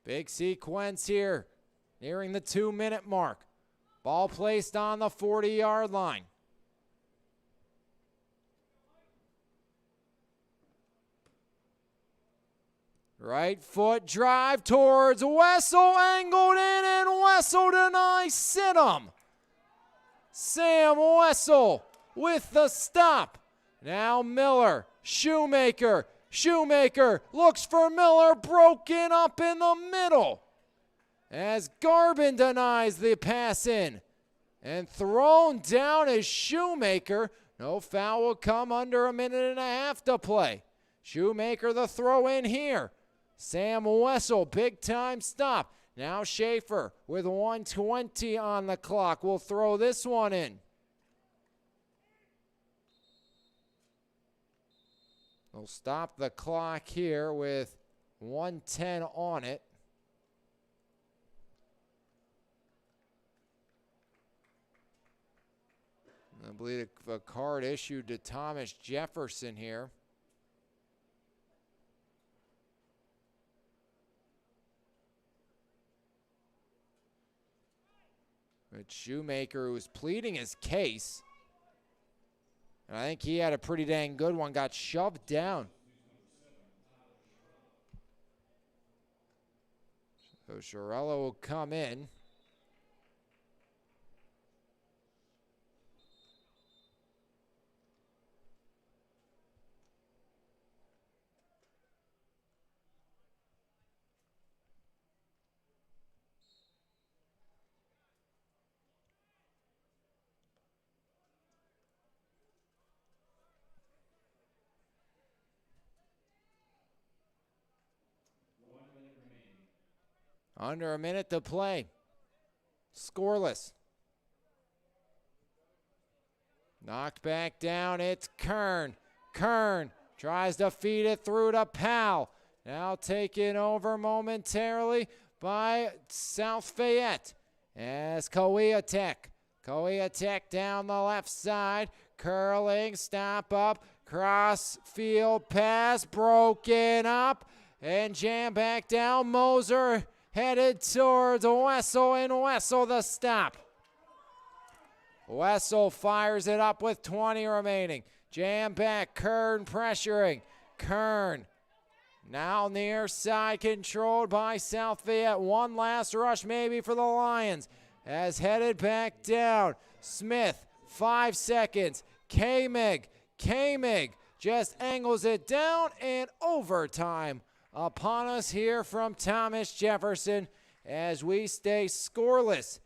Big sequence here, nearing the 2-minute mark. Ball placed on the 40-yard line. Right foot drive towards Wessel, angled in, and Wessel denies Sidham. Sam Wessel with the stop. Now Miller, Shoemaker. Shoemaker looks for Miller, broken up in the middle. As Garbin denies the pass in. And thrown down is Shoemaker. No foul will come under 1.5 minutes to play. Shoemaker the throw in here. Sam Wessel, big time stop. Now Schaefer with 1:20 on the clock will throw this one in. They'll stop the clock here with 1:10 on it. I believe a card issued to Thomas Jefferson here. But Shoemaker, who was pleading his case, and I think he had a pretty dang good one, got shoved down. So Shirello will come in. Under a minute to play. Scoreless. Knocked back down, it's Kern. Kern tries to feed it through to Powell. Now taken over momentarily by South Fayette as Coeatech. Coeatech down the left side, curling, stop up, cross field pass, broken up, and jam back down. Moser headed towards Wessel, and Wessel the stop. Wessel fires it up with 20 remaining. Jam back, Kern pressuring. Kern now near side, controlled by South Fayette. One last rush maybe for the Lions. As headed back down. Smith, 5 seconds. Kamig just angles it down, and overtime upon us here from Thomas Jefferson as we stay scoreless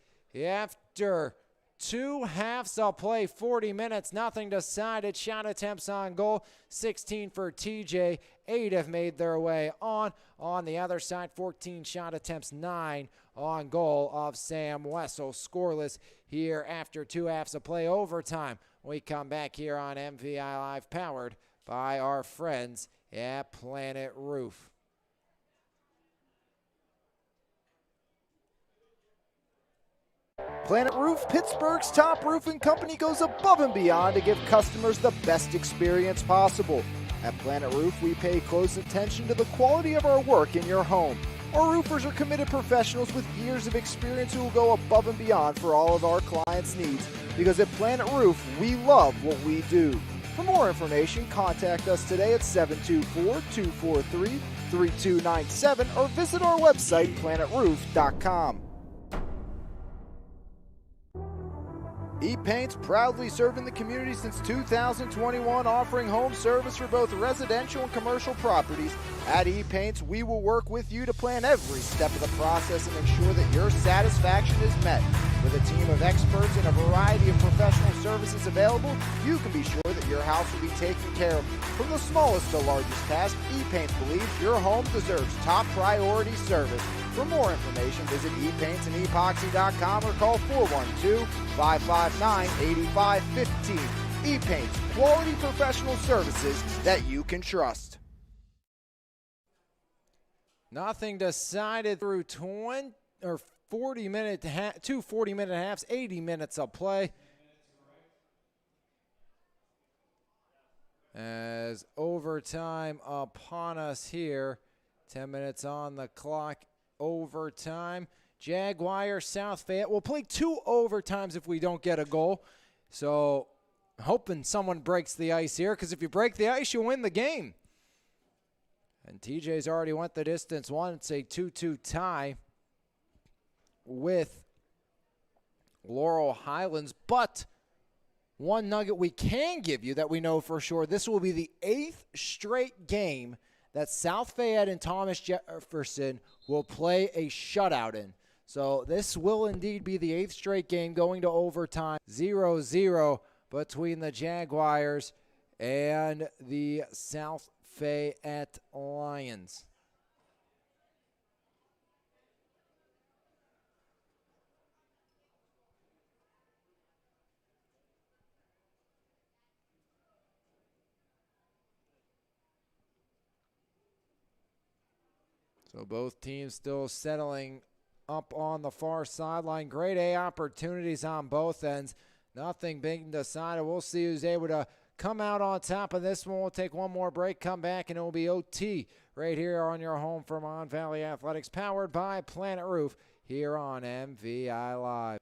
after 2 halves of play, 40 minutes, nothing decided. Shot attempts on goal, 16 for TJ. 8 have made their way on. On the other side, 14 shot attempts, 9 on goal of Sam Wessel. Scoreless here after 2 halves of play, overtime. We come back here on MVI Live, powered by our friends at Planet Roof. Planet Roof, Pittsburgh's top roofing company, goes above and beyond to give customers the best experience possible. At Planet Roof, we pay close attention to the quality of our work in your home. Our roofers are committed professionals with years of experience who will go above and beyond for all of our clients' needs, because at Planet Roof, we love what we do. For more information, contact us today at 724-243-3297 or visit our website, planetroof.com. E-Paint's proudly serving the community since 2021, offering home service for both residential and commercial properties. At E-Paint's, we will work with you to plan every step of the process and ensure that your satisfaction is met. With a team of experts and a variety of professional services available, you can be sure that your house will be taken care of. From the smallest to largest task, E-Paints believes your home deserves top priority service. For more information, visit epaintsandEpoxy.com or call 412-559-8515. E-Paints, quality professional services that you can trust. Nothing decided through 20 or 40-minute, 2 40-minute halves, 80 minutes of play. As overtime upon us here, 10 minutes on the clock. Overtime. Jaguar South Fayette will play 2 overtimes if we don't get a goal. So hoping someone breaks the ice here, because if you break the ice, you win the game. And TJ's already went the distance once, a 2-2 tie with Laurel Highlands. But one nugget we can give you that we know for sure, this will be the 8th straight game that South Fayette and Thomas Jefferson will play a shutout in. So this will indeed be the 8th straight game going to overtime. 0-0 between the Jaguars and the South Fayette Lions. So both teams still settling up on the far sideline. Grade A opportunities on both ends. Nothing being decided. We'll see who's able to come out on top of this one. We'll take one more break, come back, and it will be OT right here on your home for Mon Valley Athletics, powered by Planet Roof here on MVI Live.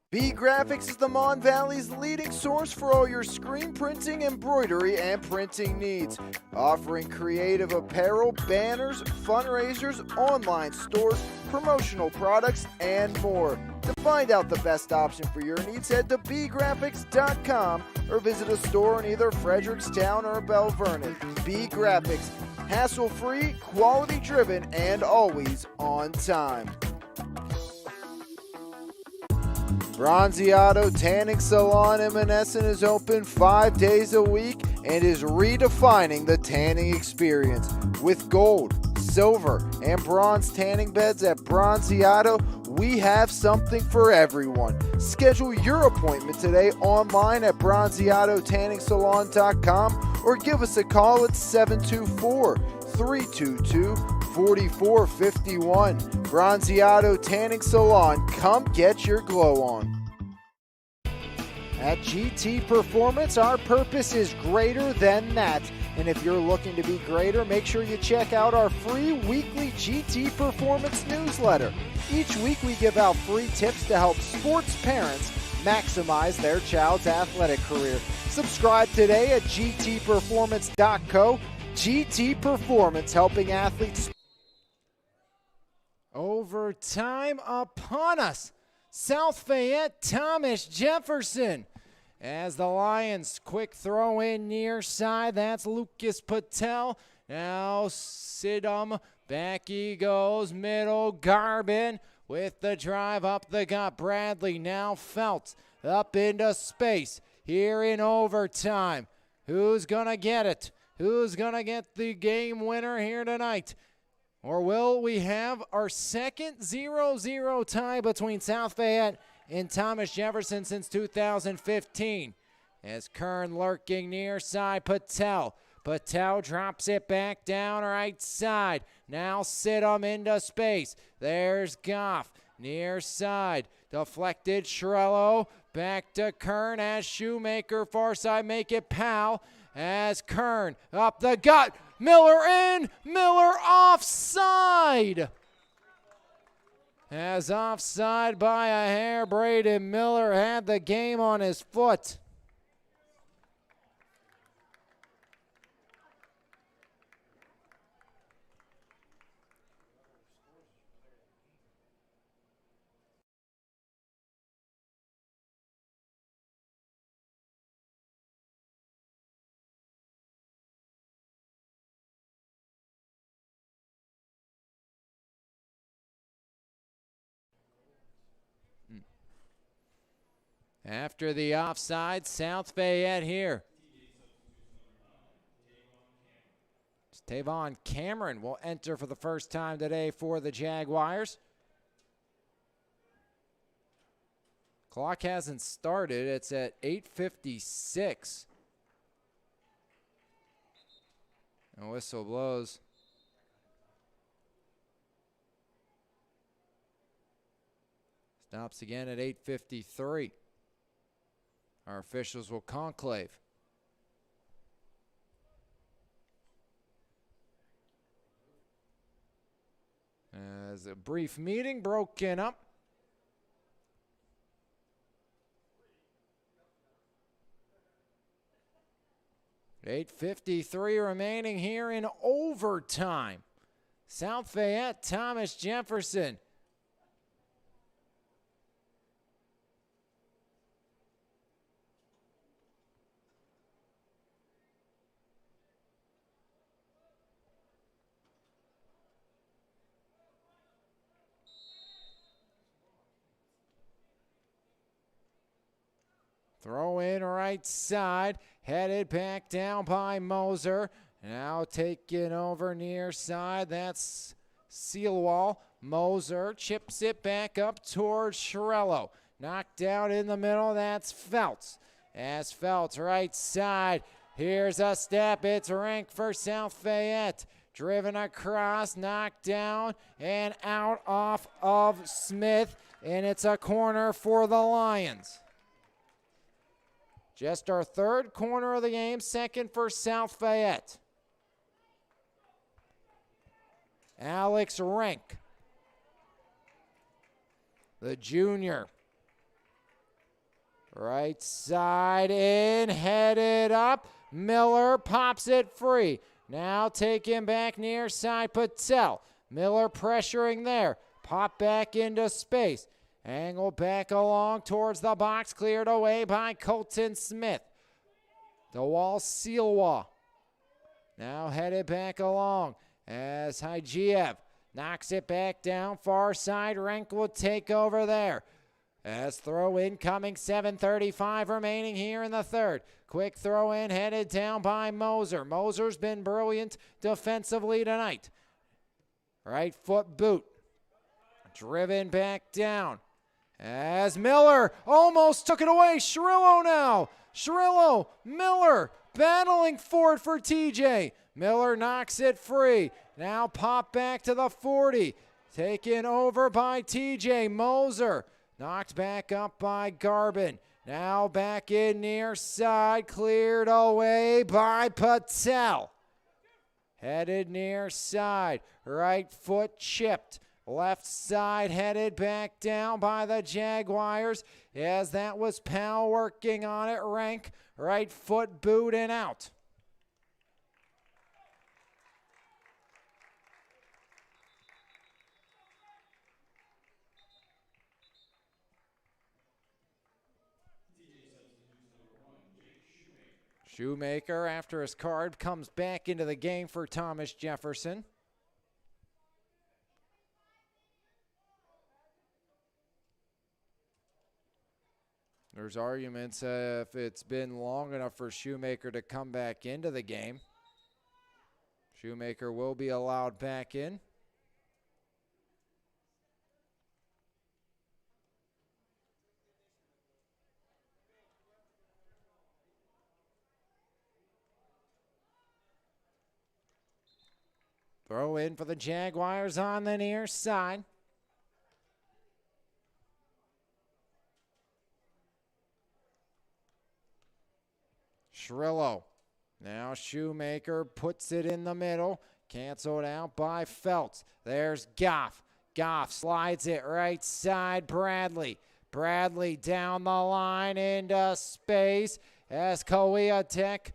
B Graphics is the Mon Valley's leading source for all your screen printing, embroidery, and printing needs. Offering creative apparel, banners, fundraisers, online stores, promotional products, and more. To find out the best option for your needs, head to bgraphics.com or visit a store in either Frederickstown or Belle Vernon. B Graphics, hassle-free, quality-driven, and always on time. Bronziato Tanning Salon in Monessen is open 5 days a week and is redefining the tanning experience with gold, silver, and bronze tanning beds at Bronzeado, we have something for everyone. Schedule your appointment today online at bronzeadotanningsalon.com or give us a call at 724-322-4451. Bronzeado Tanning Salon, come get your glow on. At GT Performance, our purpose is greater than that. And if you're looking to be greater, make sure you check out our free weekly GT Performance newsletter. Each week we give out free tips to help sports parents maximize their child's athletic career. Subscribe today at gtperformance.co. GT Performance, helping athletes. Overtime upon us. South Fayette, Thomas Jefferson. As the Lions, quick throw in near side. That's Lucas Patel. Now Sidham. Back he goes. Middle. Garbin with the drive up the gut. Bradley now Feltz up into space. Here in overtime. Who's going to get it? Who's going to get the game winner here tonight? Or will we have our second 0-0 tie between South Fayette and Thomas Jefferson since 2015? As Kern lurking near side, Patel. Patel drops it back down right side. Now Sidham into space. There's Goff. Near side. Deflected Shrello. Back to Kern as Shoemaker. Far side, make it Powell. As Kern up the gut. Miller in. Miller offside. As offside by a hair, Braden Miller had the game on his foot. After the offside, South Fayette here. Tavon Cameron will enter for the first time today for the Jaguars. Clock hasn't started. It's at 8:56. And whistle blows. Stops again at 8:53. Our officials will conclave. As a brief meeting broken up. $8:53 remaining here in overtime. South Fayette, Thomas Jefferson. Throw in right side, headed back down by Moser. Now taking over near side, that's Sealwall. Moser chips it back up towards Shrello. Knocked down in the middle, that's Feltz. As Feltz right side, here's a step, it's Rank for South Fayette. Driven across, knocked down, and out off of Smith, and it's a corner for the Lions. Just our third corner of the game, second for South Fayette. Alex Rank, the junior. Right side in, headed up. Miller pops it free. Now taken back near side, Patel. Miller pressuring there. Pop back into space. Angle back along towards the box, cleared away by Colton Smith. The wall, Sealwa. Now headed back along as Hygiev knocks it back down, far side. Rank will take over there. As throw in coming, 7:35 remaining here in the third. Quick throw in headed down by Moser. Moser's been brilliant defensively tonight. Right foot boot. Driven back down. As Miller almost took it away. Shrillo now. Shrillo, Miller battling for it for TJ. Miller knocks it free. Now pop back to the 40. Taken over by TJ. Moser knocked back up by Garbin. Now back in near side. Cleared away by Patel. Headed near side. Right foot chipped. Left side headed back down by the Jaguars as that was Powell working on it. Rank, right foot boot and out. Shoemaker, after his card, comes back into the game for Thomas Jefferson. There's arguments if it's been long enough for Shoemaker to come back into the game. Shoemaker will be allowed back in. Throw in for the Jaguars on the near side. Shrillo. Now Shoemaker puts it in the middle. Canceled out by Feltz. There's Goff. Goff slides it right side. Bradley. Bradley down the line into space as Kowiatek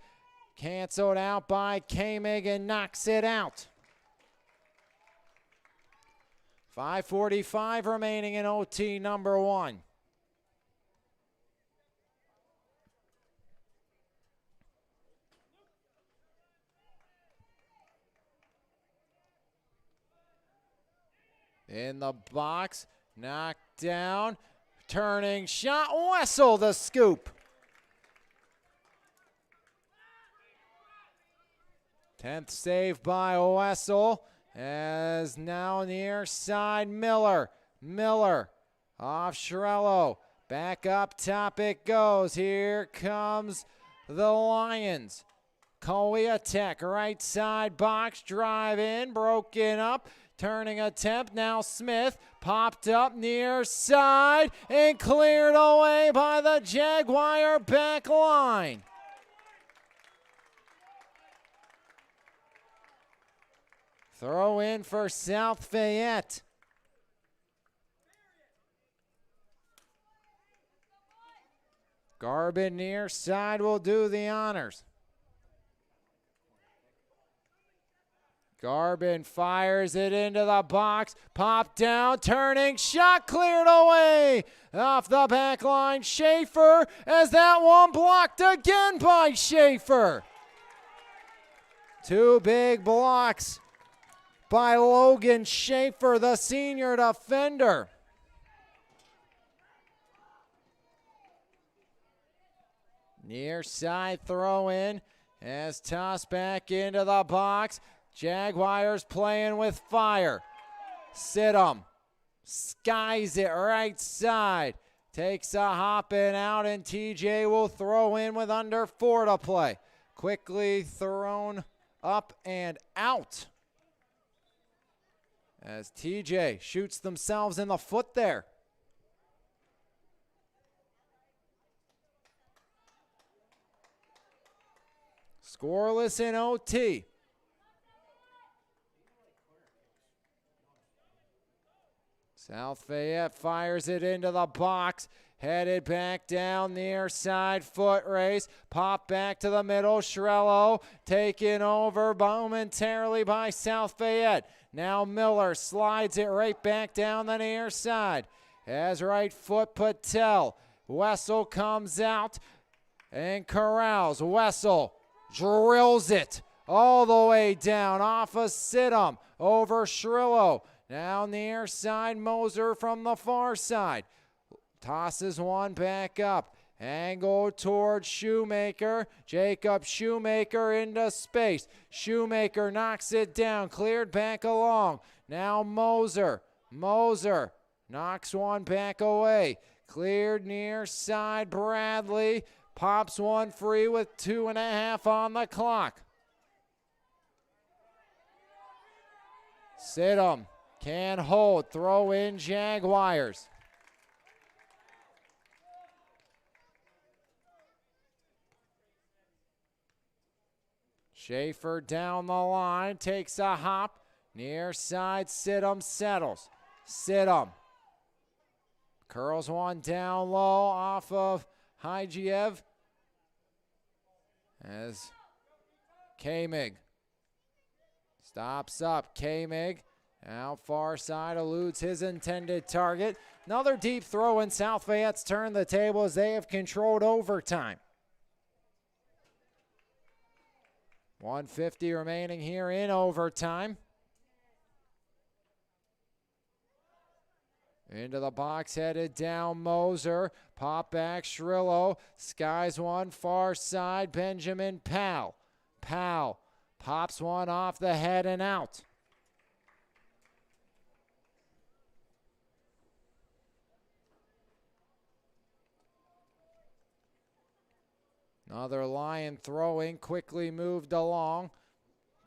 canceled out by Kamig and knocks it out. 5:45 remaining in OT number 1. In the box, knocked down, turning shot, Wessel the scoop. 10th save by Wessel. As now near side Miller. Miller off Shrillo. Back up top it goes. Here comes the Lions. Kowiatek right side box drive in. Broken up. Turning attempt. Now Smith popped up near side and cleared away by the Jaguar back line. Throw in for South Fayette. Garbin near side will do the honors. Garbin fires it into the box. Pop down, turning, shot cleared away. Off the back line, Schaefer, as that one blocked again by Schaefer. 2 big blocks by Logan Schaefer, the senior defender. Near side throw in as tossed back into the box. Jaguars playing with fire. Sidham skies it right side. Takes a hop in out and TJ will throw in with under 4 to play. Quickly thrown up and out. As TJ shoots themselves in the foot there. Scoreless in OT. South Fayette fires it into the box. Headed back down near side foot race. Pop back to the middle. Shrillo taken over momentarily by South Fayette. Now Miller slides it right back down the near side. As right foot Patel. Wessel comes out and corrals. Wessel drills it all the way down off of Sidham over Shrillo. Now near side Moser from the far side. Tosses one back up Angle towards Shoemaker. Jacob Shoemaker into space. Shoemaker knocks it down. Cleared back along. Now Moser. Moser knocks one back away. Cleared near side. Bradley pops one free with 2.5 on the clock. Sidham can hold. Throw in Jaguars. Schaefer down the line, takes a hop. Near side, Sidham settles. Sidham curls one down low off of Hygiev. As Kamig stops up. Kamig now far side, eludes his intended target. Another deep throw, and South Fayette's turned the table as they have controlled overtime. 1:50 remaining here in overtime. Into the box, headed down Moser. Pop back, Shrillo. Skies one far side, Benjamin Powell. Powell pops one off the head and out. Another Lion throwing, quickly moved along.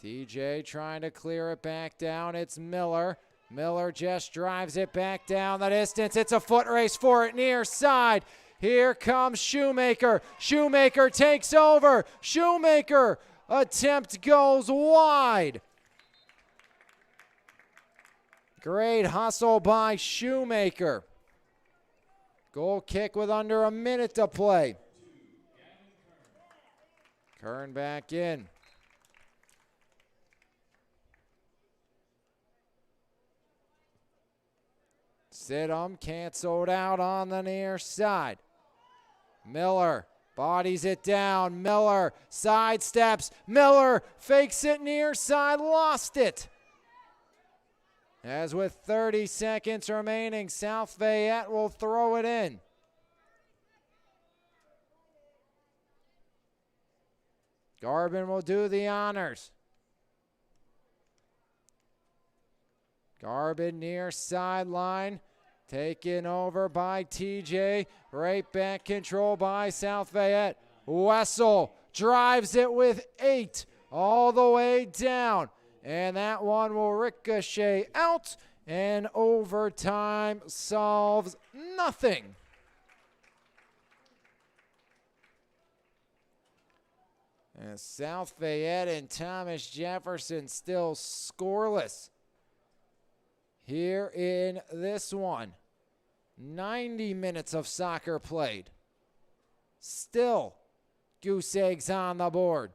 TJ trying to clear it back down. It's Miller. Miller just drives it back down the distance. It's a foot race for it near side. Here comes Shoemaker. Shoemaker takes over. Shoemaker attempt goes wide. Great hustle by Shoemaker. Goal kick with under a minute to play. Kern back in. Sidham canceled out on the near side. Miller bodies it down. Miller sidesteps. Miller fakes it near side, lost it. As with 30 seconds remaining, South Fayette will throw it in. Garbin will do the honors. Garbin near sideline. Taken over by TJ. Right back control by South Fayette. Wessel drives it with 8 all the way down. And that one will ricochet out. And overtime solves nothing. And South Fayette and Thomas Jefferson still scoreless here in this one. 90 minutes of soccer played. Still goose eggs on the board.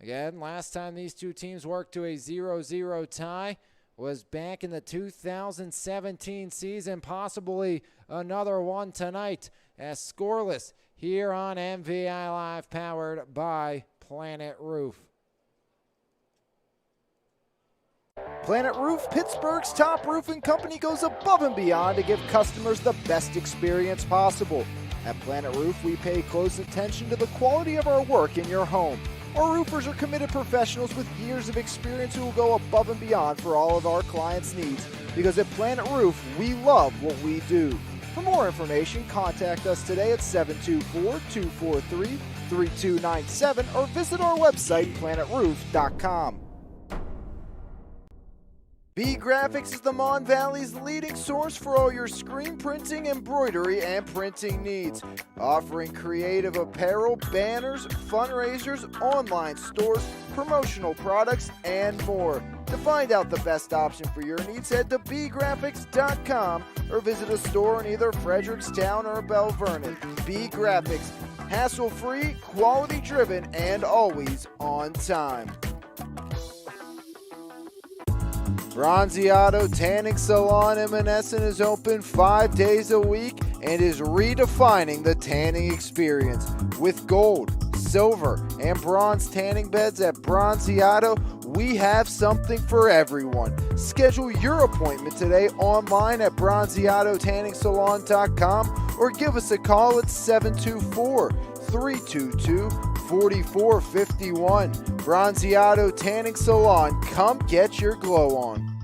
Again, last time these two teams worked to a 0-0 tie was back in the 2017 season. Possibly another one tonight as scoreless here on MVI Live, powered by Planet Roof. Planet Roof, Pittsburgh's top roofing company, goes above and beyond to give customers the best experience possible. At Planet Roof, we pay close attention to the quality of our work in your home. Our roofers are committed professionals with years of experience who will go above and beyond for all of our clients' needs. Because at Planet Roof, we love what we do. For more information, contact us today at 724-243-3297 or visit our website, planetroof.com. B Graphics is the Mon Valley's leading source for all your screen printing, embroidery, and printing needs. Offering creative apparel, banners, fundraisers, online stores, promotional products, and more. To find out the best option for your needs, head to bgraphics.com or visit a store in either Frederickstown or Belle Vernon. B Graphics, hassle-free, quality-driven, and always on time. Bronzeado Tanning Salon in Monessen is open 5 days a week and is redefining the tanning experience. With gold, silver, and bronze tanning beds at Bronzeado, We have something for everyone. Schedule your appointment today online at bronziatotanningsalon.com or give us a call at 724-322-4451. Bronziato Tanning Salon. Come get your glow on.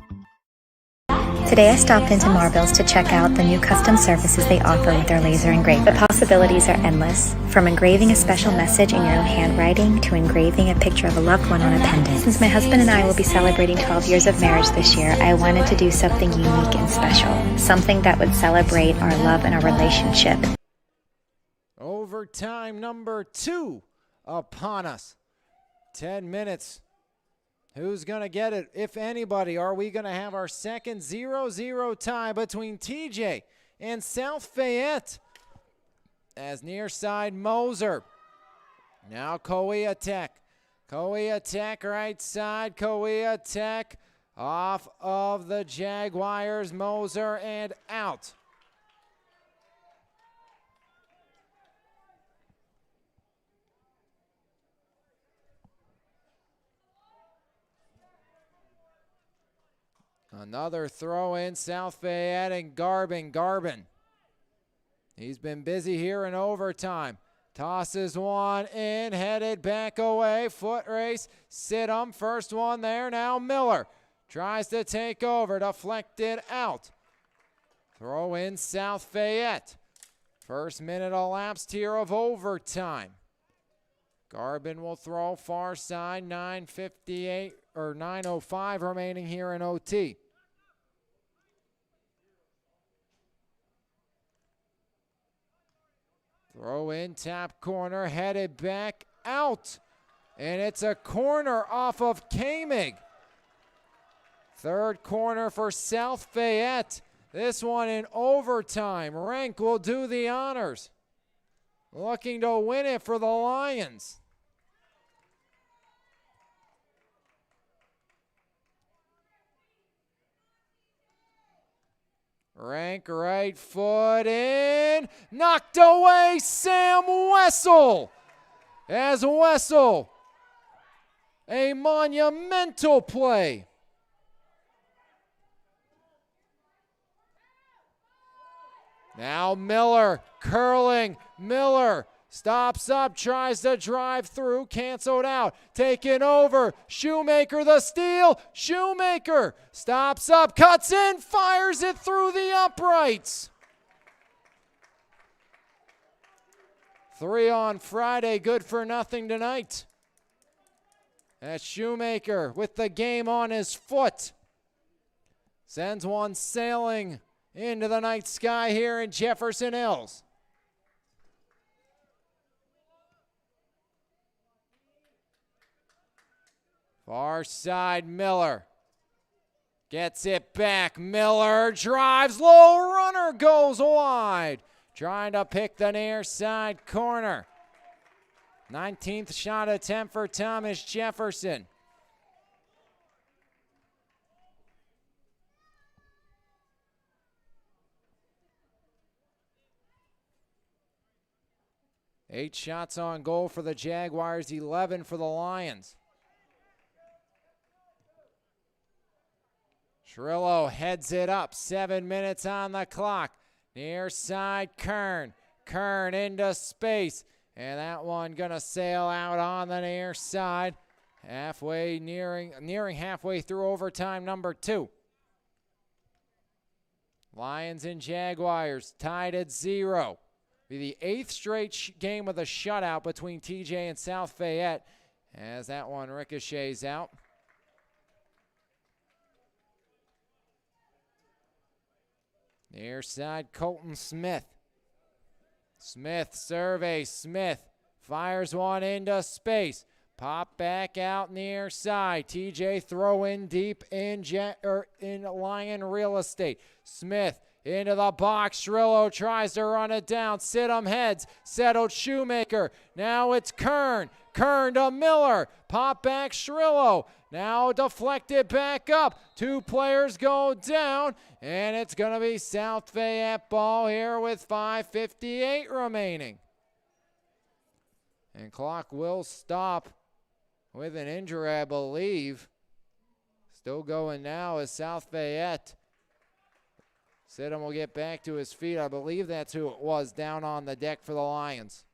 Today I stopped into Marville's to check out the new custom services they offer with their laser engraving. The possibilities are endless, from engraving a special message in your own handwriting to engraving a picture of a loved one on a pendant. Since my husband and I will be celebrating 12 years of marriage this year, I wanted to do something unique and special, something that would celebrate our love and our relationship. Overtime number 2 upon us. 10 minutes. Who's going to get it, if anybody? Are we going to have our second 0-0 tie between TJ and South Fayette? As near side Moser. Now Coia Tech. Coia Tech right side. Coia Tech off of the Jaguars. Moser and out. Another throw in, South Fayette and Garbin. He's been busy here in overtime. Tosses one in, headed back away. Foot race, Sidham, first one there. Now Miller tries to take over, deflected out. Throw in, South Fayette. First minute elapsed here of overtime. Garbin will throw far side, 9:58 or 9:05 remaining here in OT. Throw in, tap corner, headed back out. And it's a corner off of Kamig. Third corner for South Fayette. This one in overtime. Rank will do the honors. Looking to win it for the Lions. Rank right foot in. Knocked away Sam Wessel. As Wessel, a monumental play. Now Miller curling. Miller stops up, tries to drive through, canceled out, taken over. Shoemaker the steal. Shoemaker stops up, cuts in, fires it through the uprights. 3 on Friday, good for nothing tonight. That's Shoemaker with the game on his foot. Sends one sailing into the night sky here in Jefferson Hills. Far side, Miller gets it back. Miller drives low, runner goes wide. Trying to pick the near side corner. 19th shot attempt for Thomas Jefferson. Eight shots on goal for the Jaguars, 11 for the Lions. Shrillo heads it up, 7 minutes on the clock. Near side, Kern. Kern into space. And that one gonna sail out on the near side. Halfway, nearing halfway through overtime number 2. Lions and Jaguars tied at 0. Be the 8th straight game with a shutout between TJ and South Fayette. As that one ricochets out. Near side, Colton Smith. Smith surveys. Smith fires one into space. Pop back out near side. TJ throw in deep in Lion real estate. Smith into the box. Shrillo tries to run it down. Sidham heads. Settled Shoemaker. Now it's Kern. Kern to Miller. Pop back Shrillo. Now deflected back up. 2 players go down. And it's going to be South Fayette ball here with 5:58 remaining. And clock will stop with an injury, I believe. Still going now is South Fayette. Sidham will get back to his feet. I believe that's who it was down on the deck for the Lions.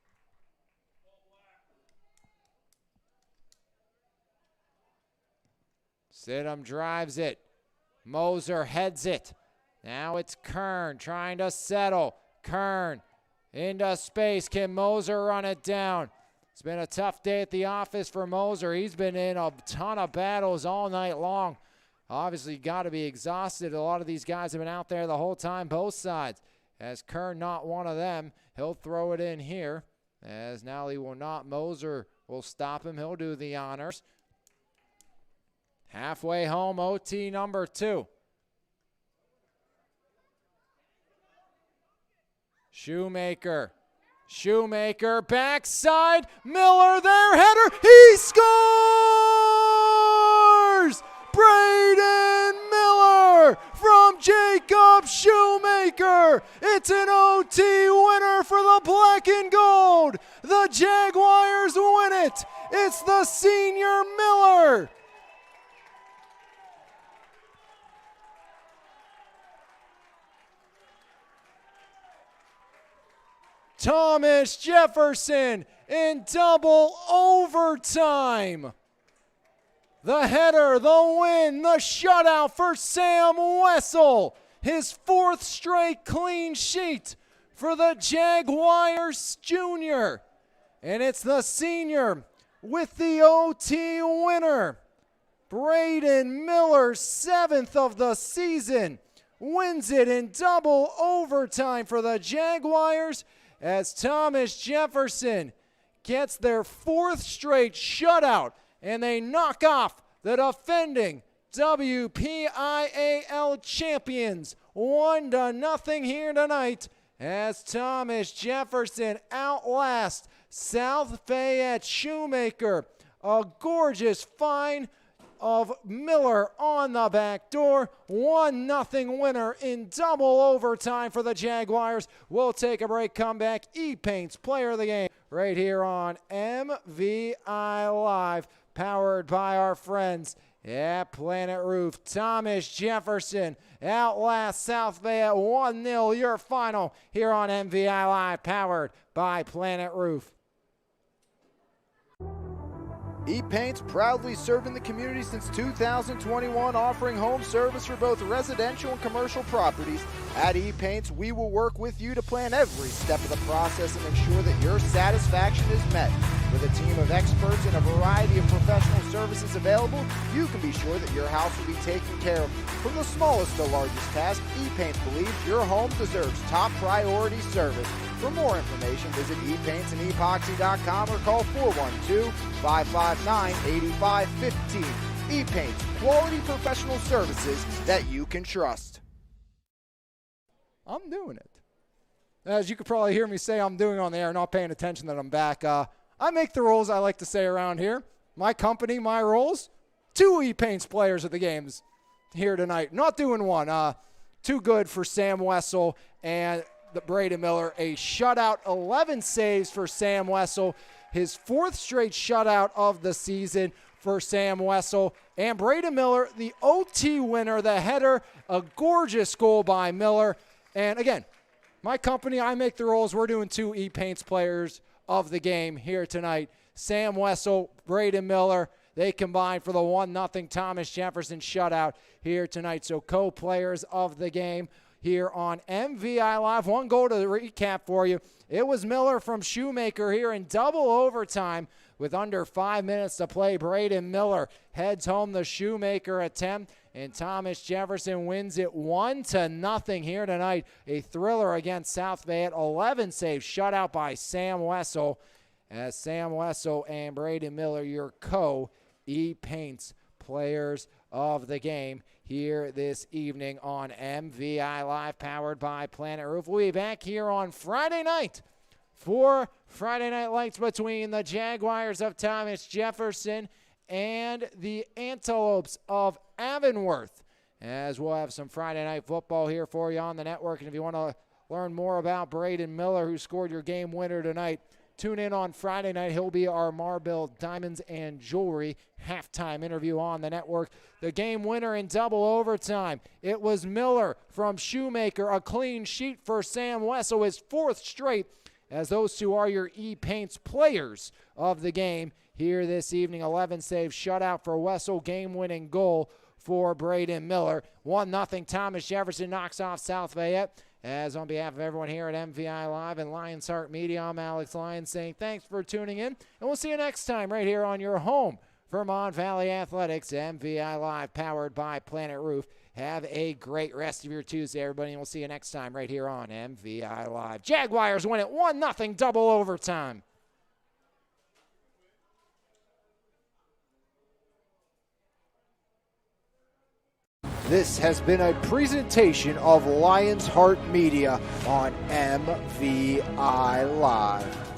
Sidham drives it. Moser heads it. Now it's Kern trying to settle. Kern into space. Can Moser run it down? It's been a tough day at the office for Moser. He's been in a ton of battles all night long. Obviously got to be exhausted. A lot of these guys have been out there the whole time, both sides. As Kern not one of them, he'll throw it in here. As now he will not. Moser will stop him. He'll do the honors. Halfway home, OT number 2. Shoemaker, backside, Miller, their header, he scores! Braden Miller from Jacob Shoemaker. It's an OT winner for the black and gold. The Jaguars win it. It's the senior Miller. Thomas Jefferson in double overtime. The header, the win, the shutout for Sam Wessel. His 4th straight clean sheet for the Jaguars junior. And it's the senior with the OT winner. Braden Miller, 7th of the season, wins it in double overtime for the Jaguars, as Thomas Jefferson gets their 4th straight shutout, and they knock off the defending WPIAL champions 1-0 here tonight, as Thomas Jefferson outlasts South Fayette Shoemaker. A gorgeous find of Miller on the back door. 1-0 winner in double overtime for the Jaguars. We'll take a break, come back. E-Paint's player of the game right here on MVI Live, powered by our friends at Planet Roof. Thomas Jefferson outlasts South Fayette 1-0. Your final here on MVI Live, powered by Planet Roof. E-Paint's proudly serving the community since 2021, offering home service for both residential and commercial properties. At E-Paint's, we will work with you to plan every step of the process and ensure that your satisfaction is met. With a team of experts and a variety of professional services available, you can be sure that your house will be taken care of. From the smallest to largest task, E-Paints believes your home deserves top priority service. For more information, visit epaintsанdepoxy.com or call 412-559-8515. E-Paints, quality professional services that you can trust. I'm doing it. As you could probably hear me say, I'm doing it on the air, not paying attention that I'm back. I make the rules, I like to say around here. My company, my rules. 2 E-Paints players at the games here tonight. Not doing one. Too good for Sam Wessel and the Braden Miller. A shutout, 11 saves for Sam Wessel. His 4th straight shutout of the season for Sam Wessel. And Braden Miller, the OT winner, the header, a gorgeous goal by Miller. And again, my company, I make the rules. We're doing 2 E-Paints players of the game here tonight. Sam Wessel, Braden Miller, they combined for the 1-0 Thomas Jefferson shutout here tonight. So co-players of the game here on MVI Live. One goal to recap for you. It was Miller from Shoemaker here in double overtime with under 5 minutes to play. Braden Miller heads home the Shoemaker attempt, and Thomas Jefferson wins it 1-0 here tonight. A thriller against South Fayette. 11 saves, shutout by Sam Wessel, as Sam Wessel and Braden Miller, your E-Paints players of the game here this evening on MVI Live, powered by Planet Roof. We'll be back here on Friday night for Friday Night Lights between the Jaguars of Thomas Jefferson and the Antelopes of Avonworth, as we'll have some Friday night football here for you on the network. And if you want to learn more about Braden Miller, who scored your game winner tonight, Tune in on Friday night. He'll be our Marble Diamonds and Jewelry halftime interview on the network. The game winner in double overtime. It was Miller from Shoemaker. A clean sheet for Sam Wessel, his 4th straight, as those two are your E-Paints players of the game here this evening. 11 save shutout for Wessel. Game-winning goal for Braden Miller. 1-0 Thomas Jefferson knocks off South Fayette. As on behalf of everyone here at MVI Live and Lions Heart Media, I'm Alex Lyons saying thanks for tuning in, and we'll see you next time right here on your home for Mon Valley Athletics, MVI Live, powered by Planet Roof. Have a great rest of your Tuesday, everybody, and we'll see you next time right here on MVI Live. Jaguars win it 1-0 double overtime. This has been a presentation of Lions Heart Media on MVI Live.